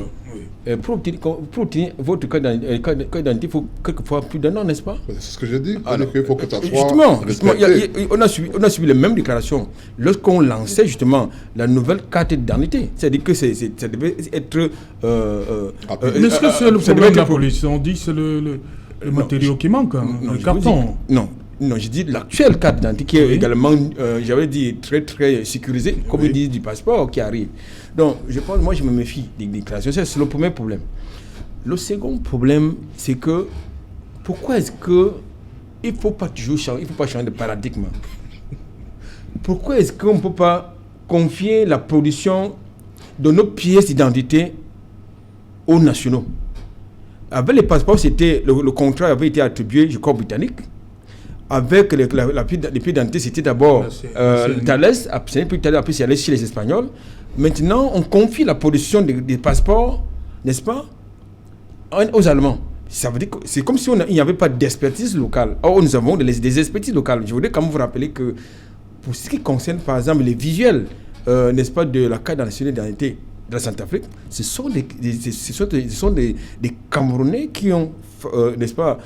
Pour obtenir votre carte d'identité, il faut quelquefois plus d'un an, n'est-ce pas? C'est ce que j'ai dit. Il faut que ça soit justement, on a suivi les mêmes déclarations lorsqu'on lançait justement la nouvelle carte d'identité. C'est-à-dire que ça devait être... mais est-ce que c'est le problème de la police? On dit que c'est le matériau qui manque, le carton. Non. Non, je dis l'actuel carte d'identité qui est également, j'avais dit, très très sécurisé, comme ils disent du passeport qui arrive. Donc, je pense, moi je me méfie des déclarations. C'est le premier problème. Le second problème, c'est que pourquoi est-ce que il ne faut pas toujours changer, il faut pas changer de paradigme. Pourquoi est-ce qu'on ne peut pas confier la production de nos pièces d'identité aux nationaux? Avec les passeports, le contrat avait été attribué, je crois, aux Britanniques. Avec les pièces d'identité, c'était d'abord Thales, après c'est allé chez les Espagnols. Maintenant, on confie la production des passeports, n'est-ce pas, aux Allemands. Ça veut dire que c'est comme si il n'y avait pas d'expertise locale. Or, nous avons des expertises locales. Je voudrais quand même vous rappeler que pour ce qui concerne, par exemple, les visuels, n'est-ce pas, de la carte nationale d'identité de la Centrafrique, ce sont des Camerounais qui ont, n'est-ce pas,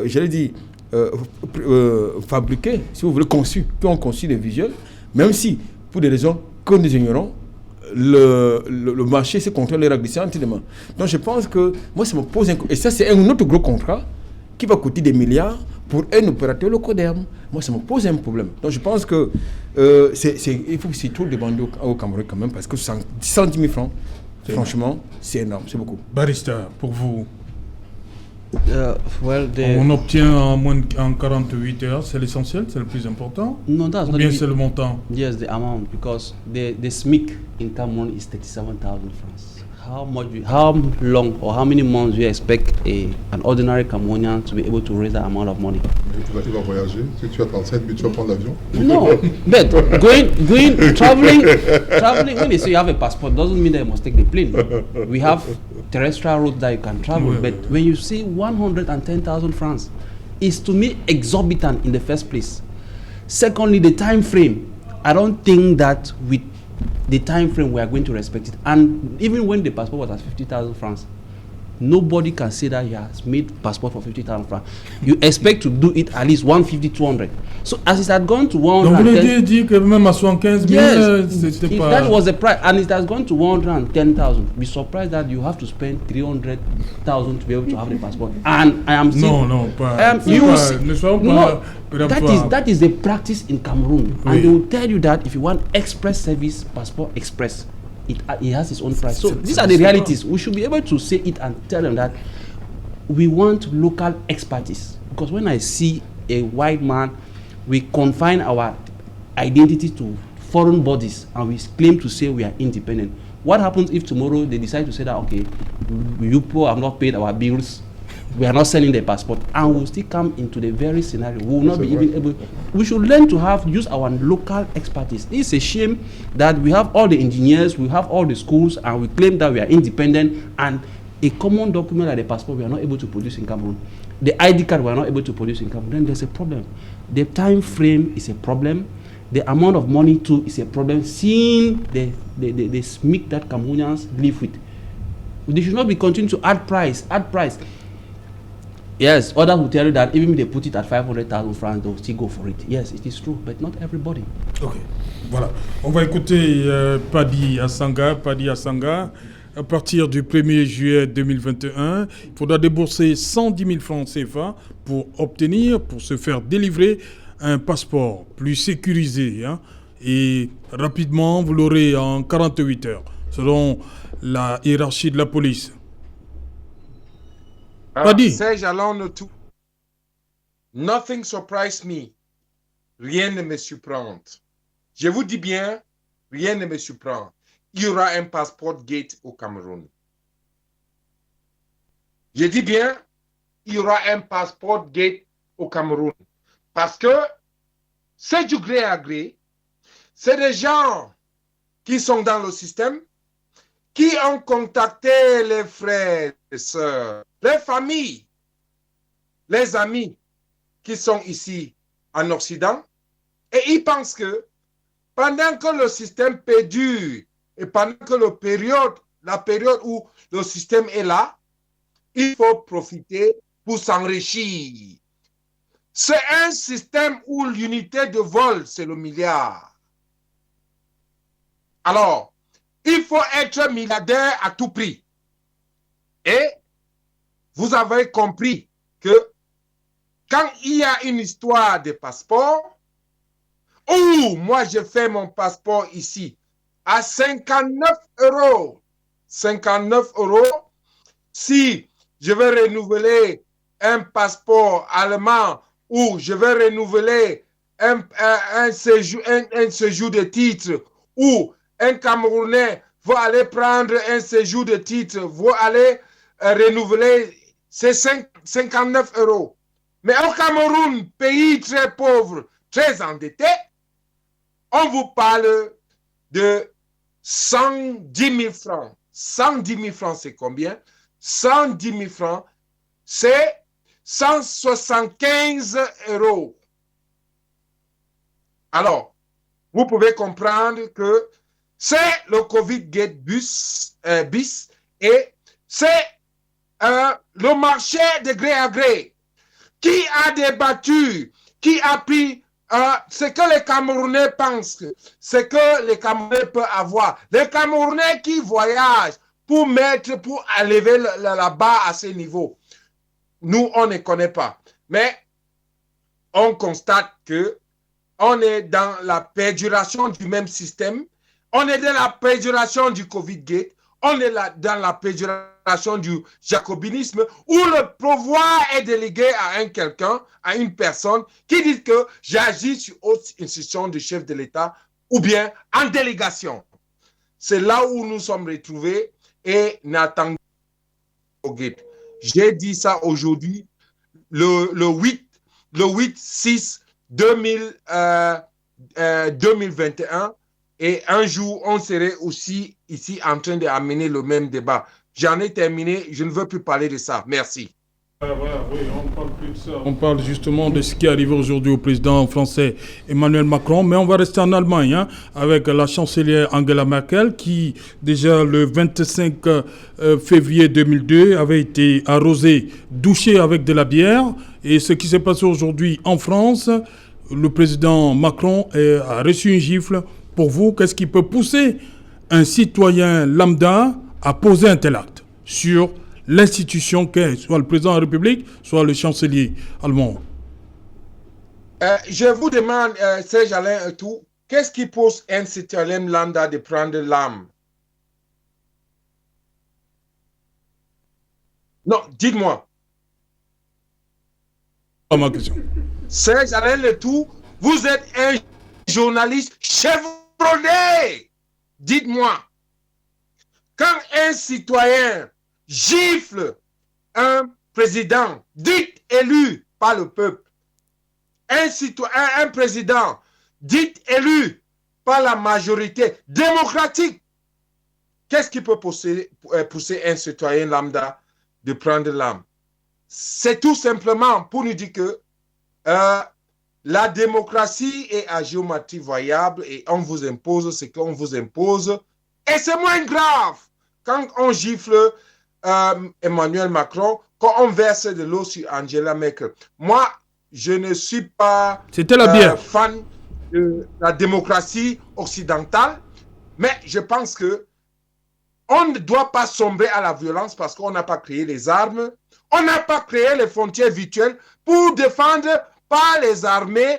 j'allais dire, fabriqué, si vous voulez, qui ont conçu des visuels, même si, pour des raisons que nous ignorons, le marché s'est contrôlé et glissé entièrement. Donc je pense que moi ça me pose et ça c'est un autre gros contrat qui va coûter des milliards pour un opérateur locoderme. Moi ça me pose un problème. Donc je pense que il faut que c'est trop demander au Cameroun quand même, parce que 110 000 francs, franchement, c'est énorme, c'est beaucoup. Barrister, pour vous, Well, on obtient en 48 heures, c'est l'essentiel, c'est le plus important? No, that's Ou not bien even, c'est le montant? Yes, the amount, because the SMIC in Cameroon is 37,000 francs. How long or how many months do you expect an ordinary Cameroonian to be able to raise that amount of money? Tu vas voyager, si tu as 37 000, tu vas prendre l'avion? No, but traveling, when you say you have a passport, doesn't mean that you must take the plane. We have terrestrial routes that you can travel, but when you say 110,000 francs, it's to me exorbitant in the first place. Secondly, the time frame. I don't think that with the time frame we are going to respect it. And even when the passport was at 50,000 francs, nobody can say that he has made passport for 50,000 francs. You expect to do it at least 150, 200. So as it had gone to 110... Donc vous voulez dire que même à 75 000, yes, c'était if pas... that was the price, and it has gone to 110,000, be surprised that you have to spend 300,000 to be able to have the passport. And I am still... Non, pas... That is the practice in Cameroon. Oui. And they will tell you that if you want express service, Passport Express, it has its own price. So these are the realities. We should be able to say it and tell them that we want local expertise. Because when I see a white man, we confine our identity to foreign bodies and we claim to say we are independent. What happens if tomorrow they decide to say that, okay, you people have not paid our bills, we are not selling the passport, and we'll still come into the very scenario. We will not be even able. We should learn to use our local expertise. It's a shame that we have all the engineers, we have all the schools, and we claim that we are independent, and a common document like the passport we are not able to produce in Cameroon. The ID card we are not able to produce in Cameroon. Then there's a problem. The time frame is a problem. The amount of money too is a problem. Seeing the SMIC that Cameroonians live with, they should not be continuing to add price. Yes, others will tell you that even if they put it at 500,000 francs, they'll still go for it. Yes, it is true, but not everybody. Ok, voilà. On va écouter Paddy Assanga. À partir du 1er juillet 2021, il faudra débourser 110 000 francs CFA pour se faire délivrer un passeport plus sécurisé. Et rapidement, vous l'aurez en 48 heures, selon la hiérarchie de la police. Serge Alon tout. Nothing surprised me. Rien ne me surprend. Je vous dis bien, rien ne me surprend. Il y aura un passport gate au Cameroun. Je dis bien, il y aura un passport gate au Cameroun. Parce que c'est du gré à gré. C'est des gens qui sont dans le système, qui ont contacté les frères et sœurs, les familles, les amis qui sont ici en Occident, et ils pensent que pendant que le système perdure et pendant que la période où le système est là, il faut profiter pour s'enrichir. C'est un système où l'unité de vol, c'est le milliard. Alors, il faut être milliardaire à tout prix. Et vous avez compris que quand il y a une histoire de passeport, ou moi je fais mon passeport ici à 59 €. 59 €. Si je vais renouveler un passeport allemand ou je vais renouveler un séjour de titre ou un Camerounais va aller prendre un séjour de titre, va aller renouveler, c'est 59 €. Mais au Cameroun, pays très pauvre, très endetté, on vous parle de 110 000 francs. 110 000 francs, c'est combien? 110 000 francs, c'est 175 €. Alors, vous pouvez comprendre que c'est le Covid Gate bis et c'est le marché de gré à gré qui a débattu, qui a pris ce que les Camerounais pensent, ce que les Camerounais peuvent avoir. Les Camerounais qui voyagent pour élever la barre à ce niveau. Nous, on ne connaît pas. Mais on constate que on est dans la perduration du même système. On est dans la perduration du Covid-Gate. On est dans la perduration du jacobinisme où le pouvoir est délégué à quelqu'un, à une personne qui dit que j'agis sur haute institution du chef de l'État ou bien en délégation. C'est là où nous sommes retrouvés et n'attendons au Gate. J'ai dit ça aujourd'hui, le 8/6/2021. Et un jour, on serait aussi ici en train d'amener le même débat. J'en ai terminé, je ne veux plus parler de ça. Merci. Voilà, oui, on ne parle plus de ça. On parle justement de ce qui est arrivé aujourd'hui au président français Emmanuel Macron. Mais on va rester en Allemagne avec la chancelière Angela Merkel qui, déjà le 25 février 2002, avait été arrosée, douchée avec de la bière. Et ce qui s'est passé aujourd'hui en France, le président Macron a reçu une gifle. Pour vous, qu'est-ce qui peut pousser un citoyen lambda à poser un tel acte sur l'institution qu'est soit le président de la République, soit le chancelier allemand? Je vous demande, Serge Alain et tout, qu'est-ce qui pousse un citoyen lambda de prendre l'arme? Non, dites-moi. Pas ma question. Serge Alain Le Tout, vous êtes un journaliste chevronné. Dites-moi, quand un citoyen gifle un président dit élu par le peuple, un président dit élu par la majorité démocratique, qu'est-ce qui peut pousser un citoyen lambda de prendre l'arme? C'est tout simplement pour nous dire que la démocratie est à géométrie variable et on vous impose ce qu'on vous impose. Et c'est moins grave quand on gifle Emmanuel Macron, quand on verse de l'eau sur Angela Merkel. Moi, je ne suis pas fan de la démocratie occidentale, mais je pense que on ne doit pas sombrer à la violence parce qu'on n'a pas créé les armes, on n'a pas créé les frontières virtuelles pour défendre par les armées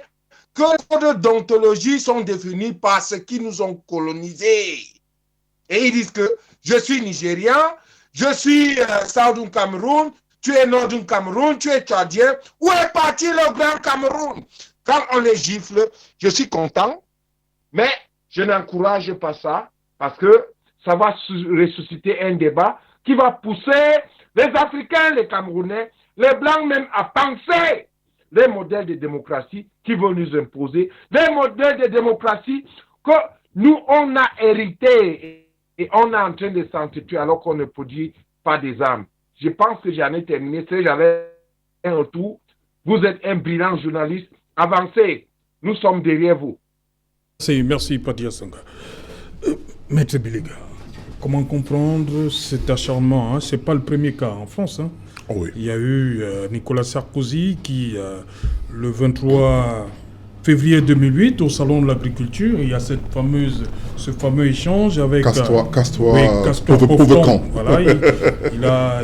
que les codes d'ontologie sont définis par ceux qui nous ont colonisés. Et ils disent que je suis nigérien, je suis Southern Cameroun, tu es Northern Cameroun, tu es tchadien. Où est parti le grand Cameroun? Quand on les gifle, je suis content, mais je n'encourage pas ça parce que ça va ressusciter un débat qui va pousser les Africains, les Camerounais, les Blancs même à penser les modèles de démocratie qui vont nous imposer, les modèles de démocratie que nous, on a hérité et on est en train de s'entretuer alors qu'on ne produit pas des armes. Je pense que j'en ai terminé. Si j'avais un retour, vous êtes un brillant journaliste. Avancez, nous sommes derrière vous. Merci Padia Sanga. Maître Biliga, comment comprendre cet acharnement? Ce n'est pas le premier cas en France. Oui. Il y a eu Nicolas Sarkozy qui, le 23 février 2008, au Salon de l'Agriculture, il y a ce fameux échange avec... Casse-toi, pauvre camp. Voilà, il y a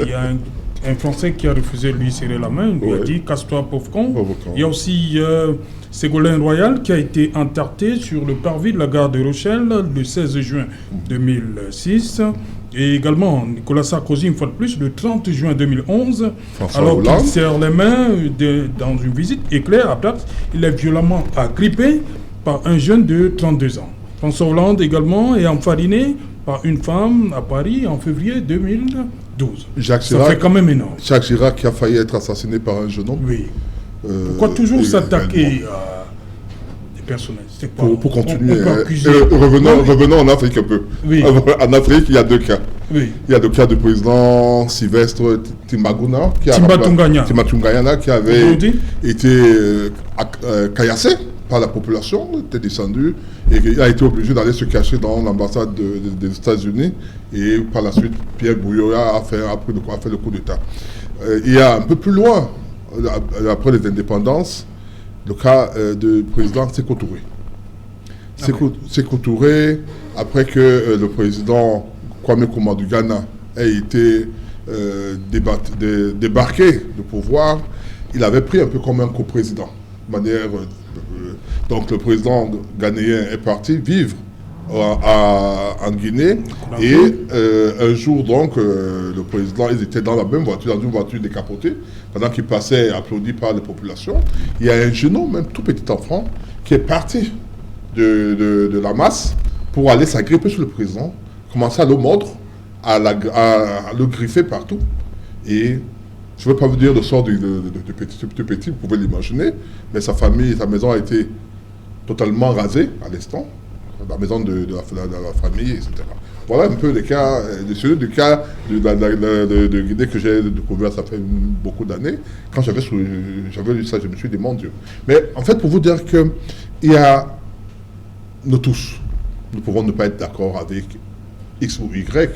un Français qui a refusé de lui serrer la main, il lui a dit « casse-toi, pauvre con ». Il y a aussi Ségolène Royal qui a été entarté sur le parvis de la gare de Rochelle le 16 juin 2006. Et également Nicolas Sarkozy, une fois de plus, le 30 juin 2011, alors qu'il serre les mains dans une visite éclair à Place, il est violemment agrippé par un jeune de 32 ans. François Hollande également est enfariné par une femme à Paris en février 2012. Ça fait quand même énorme. Jacques Chirac qui a failli être assassiné par un jeune homme. Oui. Pourquoi toujours s'attaquer à des personnels? Pour continuer. Revenons en Afrique un peu. Oui. En Afrique, il y a 2 cas. Oui. Il y a le cas du président Sylvestre Timbaguna qui avait été caillassé par la population, était descendu et il a été obligé d'aller se cacher dans l'ambassade des États-Unis, et par la suite Pierre Buyoya a fait le coup d'État. Il y a un peu plus loin, après les indépendances, le cas du président Sékou Touré. Sékou Touré, après que le président Kwame Nkrumah du Ghana ait été débarqué de pouvoir, il avait pris un peu comme un coprésident. Donc le président ghanéen est parti vivre en Guinée, et un jour donc le président, ils étaient dans la même voiture, dans une voiture décapotée, pendant qu'il passait applaudi par la population. Il y a un jeune homme, même tout petit enfant, qui est parti de la masse pour aller s'agripper sur le président, commencer à le mordre, à le griffer partout. Et je ne veux pas vous dire le sort du petit, vous pouvez l'imaginer, mais sa famille, sa maison a été totalement rasée à l'instant, la maison de la famille, etc. Voilà un peu les cas, du cas de Guinée que j'ai découvert, ça fait beaucoup d'années. Quand j'avais lu ça, je me suis dit, mon Dieu. Mais en fait, pour vous dire que il y a, nous tous, nous pouvons ne pas être d'accord avec X ou Y,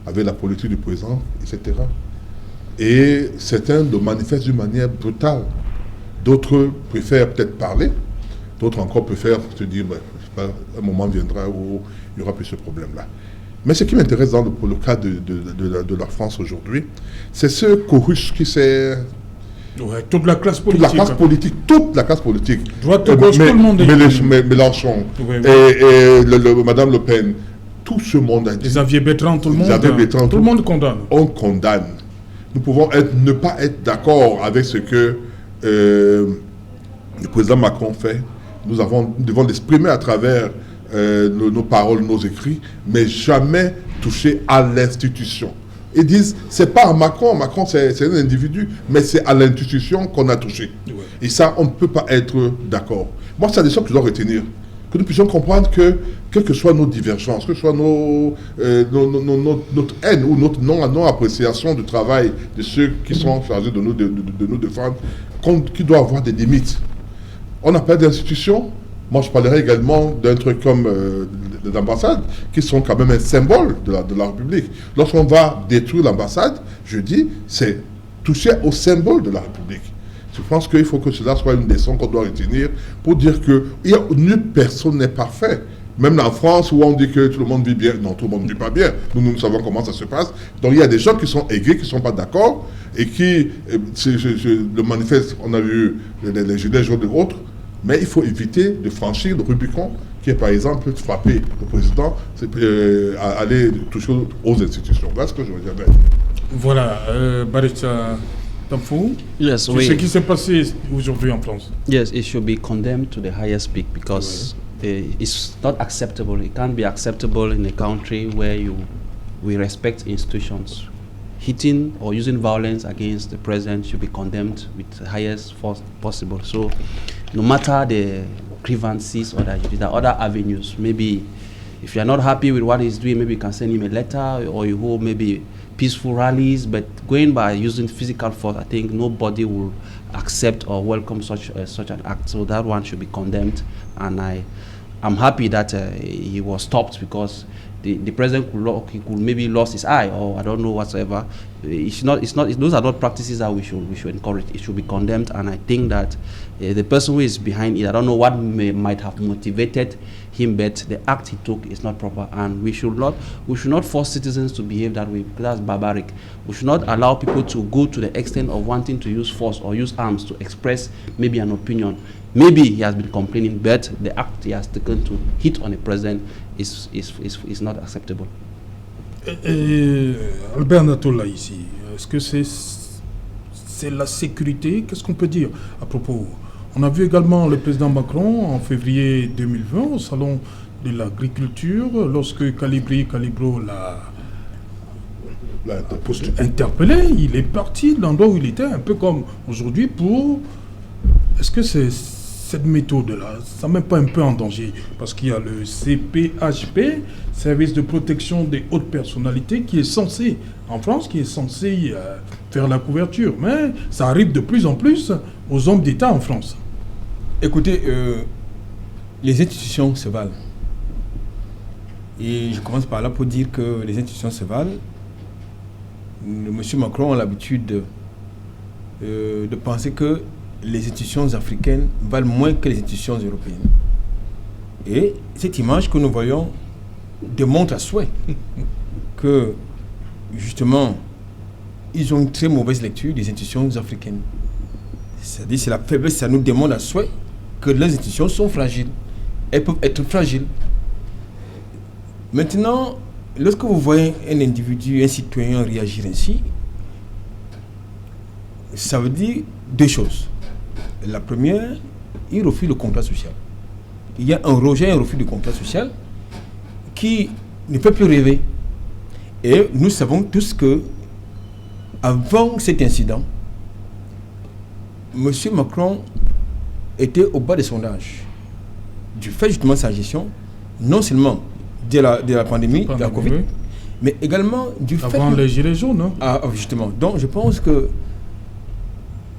avec la politique du président, etc. Et certains le manifestent d'une manière brutale. D'autres préfèrent peut-être parler, d'autres encore préfèrent se dire, un moment viendra où il n'y aura plus ce problème-là. Mais ce qui m'intéresse pour le cas de la France aujourd'hui, c'est ce chorus qui s'est... Ouais, toute la classe politique. Toute la classe politique. Droite, gauche, tout le monde est... Mélenchon, Madame Le Pen, tout ce monde a dit... Xavier Bertrand, tout le monde condamne. On condamne. Nous pouvons ne pas être d'accord avec ce que le président Macron fait. Nous devons l'exprimer à travers nos paroles, nos écrits, mais jamais toucher à l'institution. Ils disent, c'est pas à Macron, c'est un individu, mais c'est à l'institution qu'on a touché. Ouais. Et ça, on ne peut pas être d'accord. Moi, c'est des choses que je dois retenir. Que nous puissions comprendre que, quelles que soient nos divergences, que ce soit notre haine ou notre non-appréciation du travail de ceux qui sont chargés de nous défendre, qui doit avoir des limites. On n'a pas d'institution. Moi, je parlerai également d'un truc comme les ambassades, qui sont quand même un symbole de la République. Lorsqu'on va détruire l'ambassade, je dis, c'est toucher au symbole de la République. Je pense qu'il faut que cela soit une leçon qu'on doit retenir pour dire que nulle personne n'est parfait. Même en France, où on dit que tout le monde vit bien, non, tout le monde ne vit pas bien. Nous savons comment ça se passe. Donc il y a des gens qui sont aigris, qui ne sont pas d'accord, et qui le manifestent. On a vu les gilets jaunes et autres, mais il faut éviter de franchir le Rubicon, qui est par exemple frapper le président, aller toucher aux institutions. Voilà ce que je veux dire. Voilà, Barista Tamfou, yes, ce qui s'est passé aujourd'hui en France. Yes, it should be condemned to the highest peak because it's not acceptable. It can't be acceptable in a country where we respect institutions. Hitting or using violence against the president should be condemned with the highest force possible. So, no matter the grievances or there are other avenues, maybe if you are not happy with what he's doing, maybe you can send him a letter or you hold maybe peaceful rallies, but going by using physical force, I think nobody will accept or welcome such an act. So that one should be condemned, and I'm happy that he was stopped because the president could maybe lost his eye, or I don't know whatsoever. Those are not practices that we should encourage. It should be condemned, and I think that the person who is behind it, I don't know what might have motivated him, but the act he took is not proper, and we should not force citizens to behave that way. That's barbaric. We should not allow people to go to the extent of wanting to use force or use arms to express maybe an opinion. Maybe he has been complaining, but the act he has taken to hit on the president is not acceptable. Albert Natola ici, est-ce que c'est la sécurité? Qu'est-ce qu'on peut dire à propos? On a vu également le président Macron en février 2020 au salon de l'agriculture, lorsque Calibro l'a interpellé. Il est parti de l'endroit où il était, un peu comme aujourd'hui, pour... Est-ce que cette méthode-là, ça ne met pas un peu en danger? Parce qu'il y a le CPHP, Service de protection des hautes personnalités, qui est censé, en France, qui est censé faire la couverture. Mais ça arrive de plus en plus aux hommes d'État en France. Écoutez, les institutions se valent. Et je commence par là pour dire que les institutions se valent. Monsieur Macron a l'habitude de penser que les institutions africaines valent moins que les institutions européennes. Et cette image que nous voyons démontre à souhait que, justement, ils ont une très mauvaise lecture des institutions africaines. C'est-à-dire, c'est la faiblesse, ça nous démontre à souhait que les institutions sont fragiles. Elles peuvent être fragiles. Maintenant, lorsque vous voyez un individu, un citoyen réagir ainsi, ça veut dire deux choses. La première, il refuse le contrat social. Il y a un rejet, un refus du contrat social qui ne peut plus rêver. Et nous savons tous que, avant cet incident, M. Macron était au bas des sondages. Du fait justement de sa gestion, non seulement de la pandémie, de la Covid, mais également du fait... Avant les gilets jaunes, non? Ah, justement. Donc je pense que...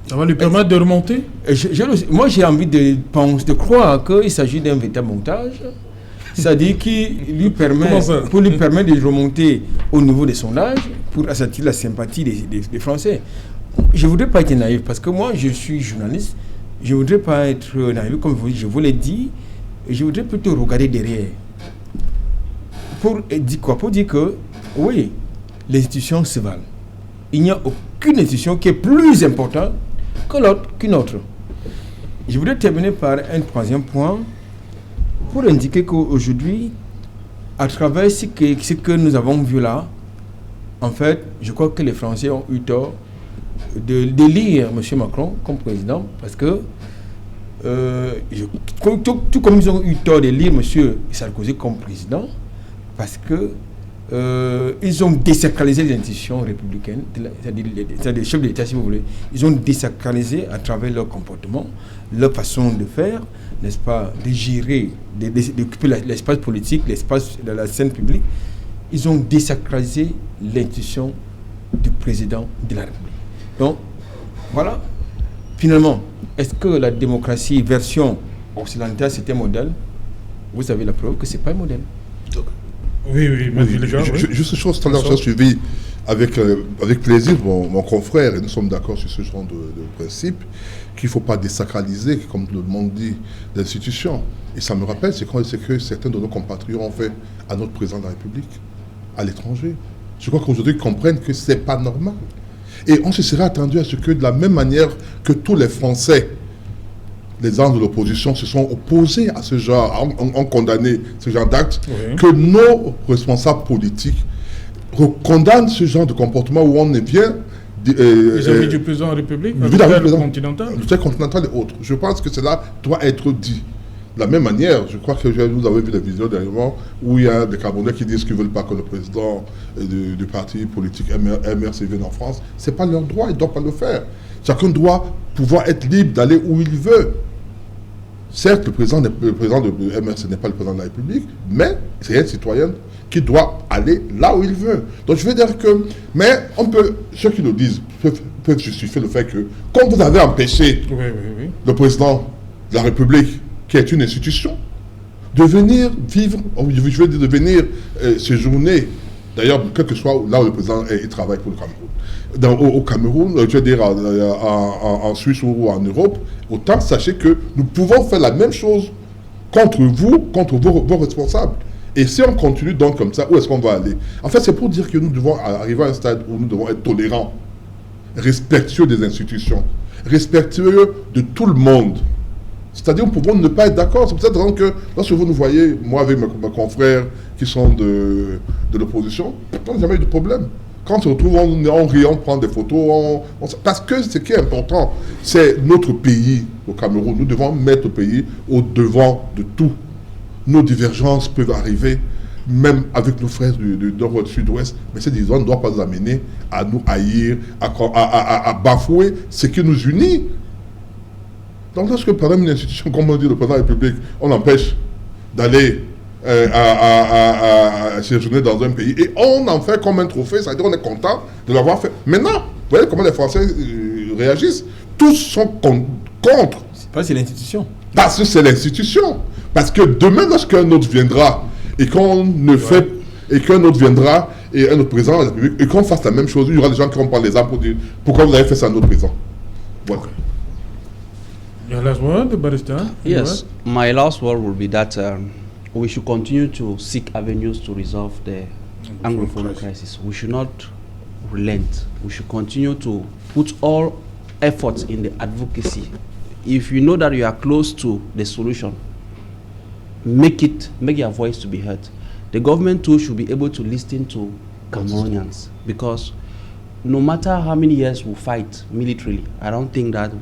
Ça va lui permettre de remonter? Moi j'ai envie de croire qu'il s'agit d'un véritable montage. C'est-à-dire qu'il lui permet, pour lui permettre de remonter au niveau des sondages, pour attirer la sympathie des Français. Je ne voudrais pas être naïf, parce que moi je suis journaliste, je ne voudrais pas être naïf, comme je vous l'ai dit, je voudrais plutôt regarder derrière. Pour dire quoi? Pour dire que, oui, les institutions se valent. Il n'y a aucune institution qui est plus importante qu'une autre. Je voudrais terminer par un troisième point, pour indiquer qu'aujourd'hui, à travers ce que nous avons vu là, en fait, je crois que les Français ont eu tort d'élire M. Macron comme président, parce que, tout comme ils ont eu tort d'élire M. Sarkozy comme président, parce que ils ont désacralisé les institutions républicaines, c'est-à-dire les chefs d'État, si vous voulez. Ils ont désacralisé à travers leur comportement, leur façon de faire, n'est-ce pas, de gérer, d'occuper l'espace politique, l'espace de la scène publique. Ils ont désacralisé l'institution du président de la République. Donc, voilà. Finalement, est-ce que la démocratie version occidentale, c'est un modèle? Vous avez la preuve que ce n'est pas un modèle. Oui, juste chose, tout à l'heure, j'ai suivi avec plaisir mon confrère, et nous sommes d'accord sur ce genre de principe, qu'il ne faut pas désacraliser, comme le monde dit, l'institution. Et ça me rappelle, c'est que certains de nos compatriotes ont fait à notre président de la République, à l'étranger. Je crois qu'aujourd'hui, ils comprennent que ce n'est pas normal. Et on se serait attendu à ce que, de la même manière que tous les Français, les gens de l'opposition se sont opposés à ce genre, ont condamné ce genre d'actes, que nos responsables politiques condamnent ce genre de comportement où on est bien... vis-à-vis du président de la République, du continental et autres. Je pense que cela doit être dit. De la même manière, je crois que vous avez vu la vidéo dernièrement où il y a des Camerounais qui disent qu'ils ne veulent pas que le président du parti politique MRC vienne en France. Ce n'est pas leur droit, ils ne doivent pas le faire. Chacun doit pouvoir être libre d'aller où il veut. Certes, le président de MRC n'est pas le président de la République, mais c'est un citoyen qui doit aller là où il veut. Donc je veux dire que, mais on peut, ceux qui le disent peuvent justifier le fait que, comme vous avez empêché le président de la République, qui est une institution, de venir vivre, je veux dire de venir séjourner, d'ailleurs, quel que soit là où le président il travaille pour le Cameroun. Au Cameroun, je veux dire en Suisse ou en Europe, autant sachez que nous pouvons faire la même chose contre vous, contre vos responsables. Et si on continue donc comme ça, où est-ce qu'on va aller? En fait, c'est pour dire que nous devons arriver à un stade où nous devons être tolérants, respectueux des institutions, respectueux de tout le monde. C'est-à-dire, nous pouvons ne pas être d'accord. C'est peut-être que lorsque vous nous voyez, moi avec mes confrères qui sont de l'opposition, on n'a jamais eu de problème. Quand on se retrouve, on rit, on prend des photos, parce que ce qui est important, c'est notre pays, au Cameroun. Nous devons mettre le pays au-devant de tout. Nos divergences peuvent arriver, même avec nos frères du nord ou du sud-ouest, mais ces divergences ne doivent pas nous amener à nous haïr, à bafouer ce qui nous unit. Donc lorsque par exemple une institution, comme on dit le président de la République, on empêche d'aller à séjourner dans un pays et on en fait comme un trophée, c'est-à-dire on est content de l'avoir fait. Maintenant, vous voyez comment les Français réagissent, tous sont contre. C'est l'institution. Parce que c'est l'institution. Parce que demain, lorsqu'un autre viendra et qu'on ne fait, et qu'un autre viendra et un autre président de la République et qu'on fasse la même chose, il y aura des gens qui vont prendre les armes pour dire pourquoi vous avez fait ça à notre président. Voilà. Your last word, Barrister? Yes, my last word will be that we should continue to seek avenues to resolve the Anglophone crisis. We should not relent. We should continue to put all efforts in the advocacy. If you know that you are close to the solution, make your voice to be heard. The government too should be able to listen to Cameroonians, because no matter how many years we fight militarily, I don't think that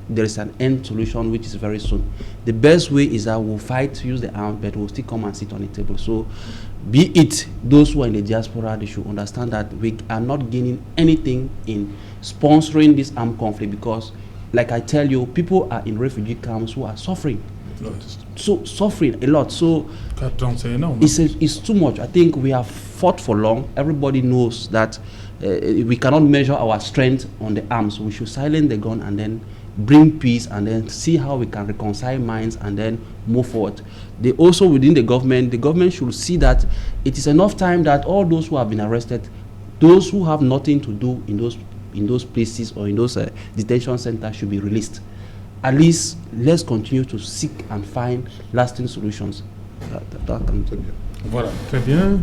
there is an end solution which is very soon. The best way is that we'll fight, use the arms, but we'll still come and sit on the table. So be it those who are in the diaspora, they should understand that we are not gaining anything in sponsoring this armed conflict, because like I tell you, people are in refugee camps who are suffering. So suffering a lot. So it's too much. I think we have fought for long. Everybody knows that we cannot measure our strength on the arms. We should silence the gun and then bring peace and then see how we can reconcile minds and then move forward. They also, within the government should see that it is enough time that all those who have been arrested, those who have nothing to do in those places or in those detention centers should be released. At least let's continue to seek and find lasting solutions. Voilà, très bien.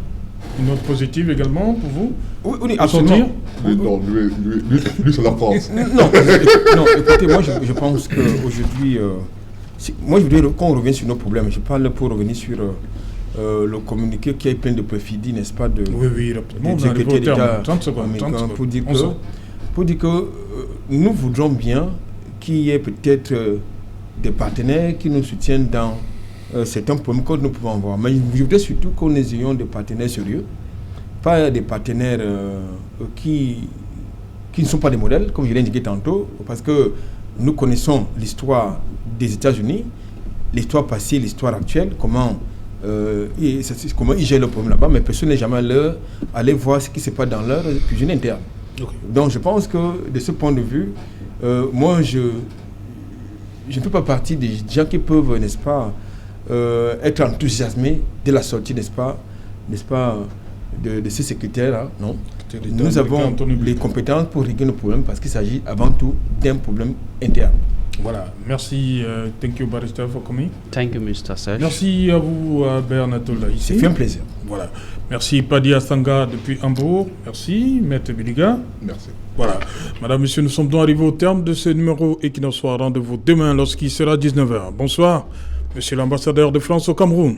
Une note positive également pour vous? Oui, absolument. Lui, c'est la France. Non, écoutez, moi je pense qu'aujourd'hui, moi je voudrais qu'on revienne sur nos problèmes. Je parle pour revenir sur le communiqué qui est plein de perfidie, n'est-ce pas, oui, rapidement, on arrive au terme. 30 secondes. Pour dire que nous voudrons bien qu'il y ait peut-être des partenaires qui nous soutiennent dans certains problèmes que nous pouvons avoir. Mais je voudrais surtout que nous ayons des partenaires sérieux, pas des partenaires qui ne sont pas des modèles, comme je l'ai indiqué tantôt, parce que nous connaissons l'histoire des États-Unis, l'histoire passée, l'histoire actuelle, comment ils gèrent le problème là-bas, mais personne n'est jamais allé voir ce qui se passe dans leur cuisine interne. Okay. Donc je pense que de ce point de vue, moi je ne fais pas partie des gens qui peuvent, n'est-ce pas, être enthousiasmés de la sortie, n'est-ce pas, de ces secrétaires-là, non. Nous avons les compétences pour régler nos problèmes parce qu'il s'agit avant tout d'un problème interne. Voilà, merci. Thank you, Barrister, for coming. Thank you, Mr. Serge. Merci à vous, Bernatola, ici. C'est fait un plaisir. Voilà. Merci, Padi Astanga, depuis Hambourg. Merci, Maître Biliga. Merci. Voilà. Madame, Monsieur, nous sommes donc arrivés au terme de ce numéro Equinox Soir. Rendez-vous demain lorsqu'il sera 19h. Bonsoir, Monsieur l'ambassadeur de France au Cameroun.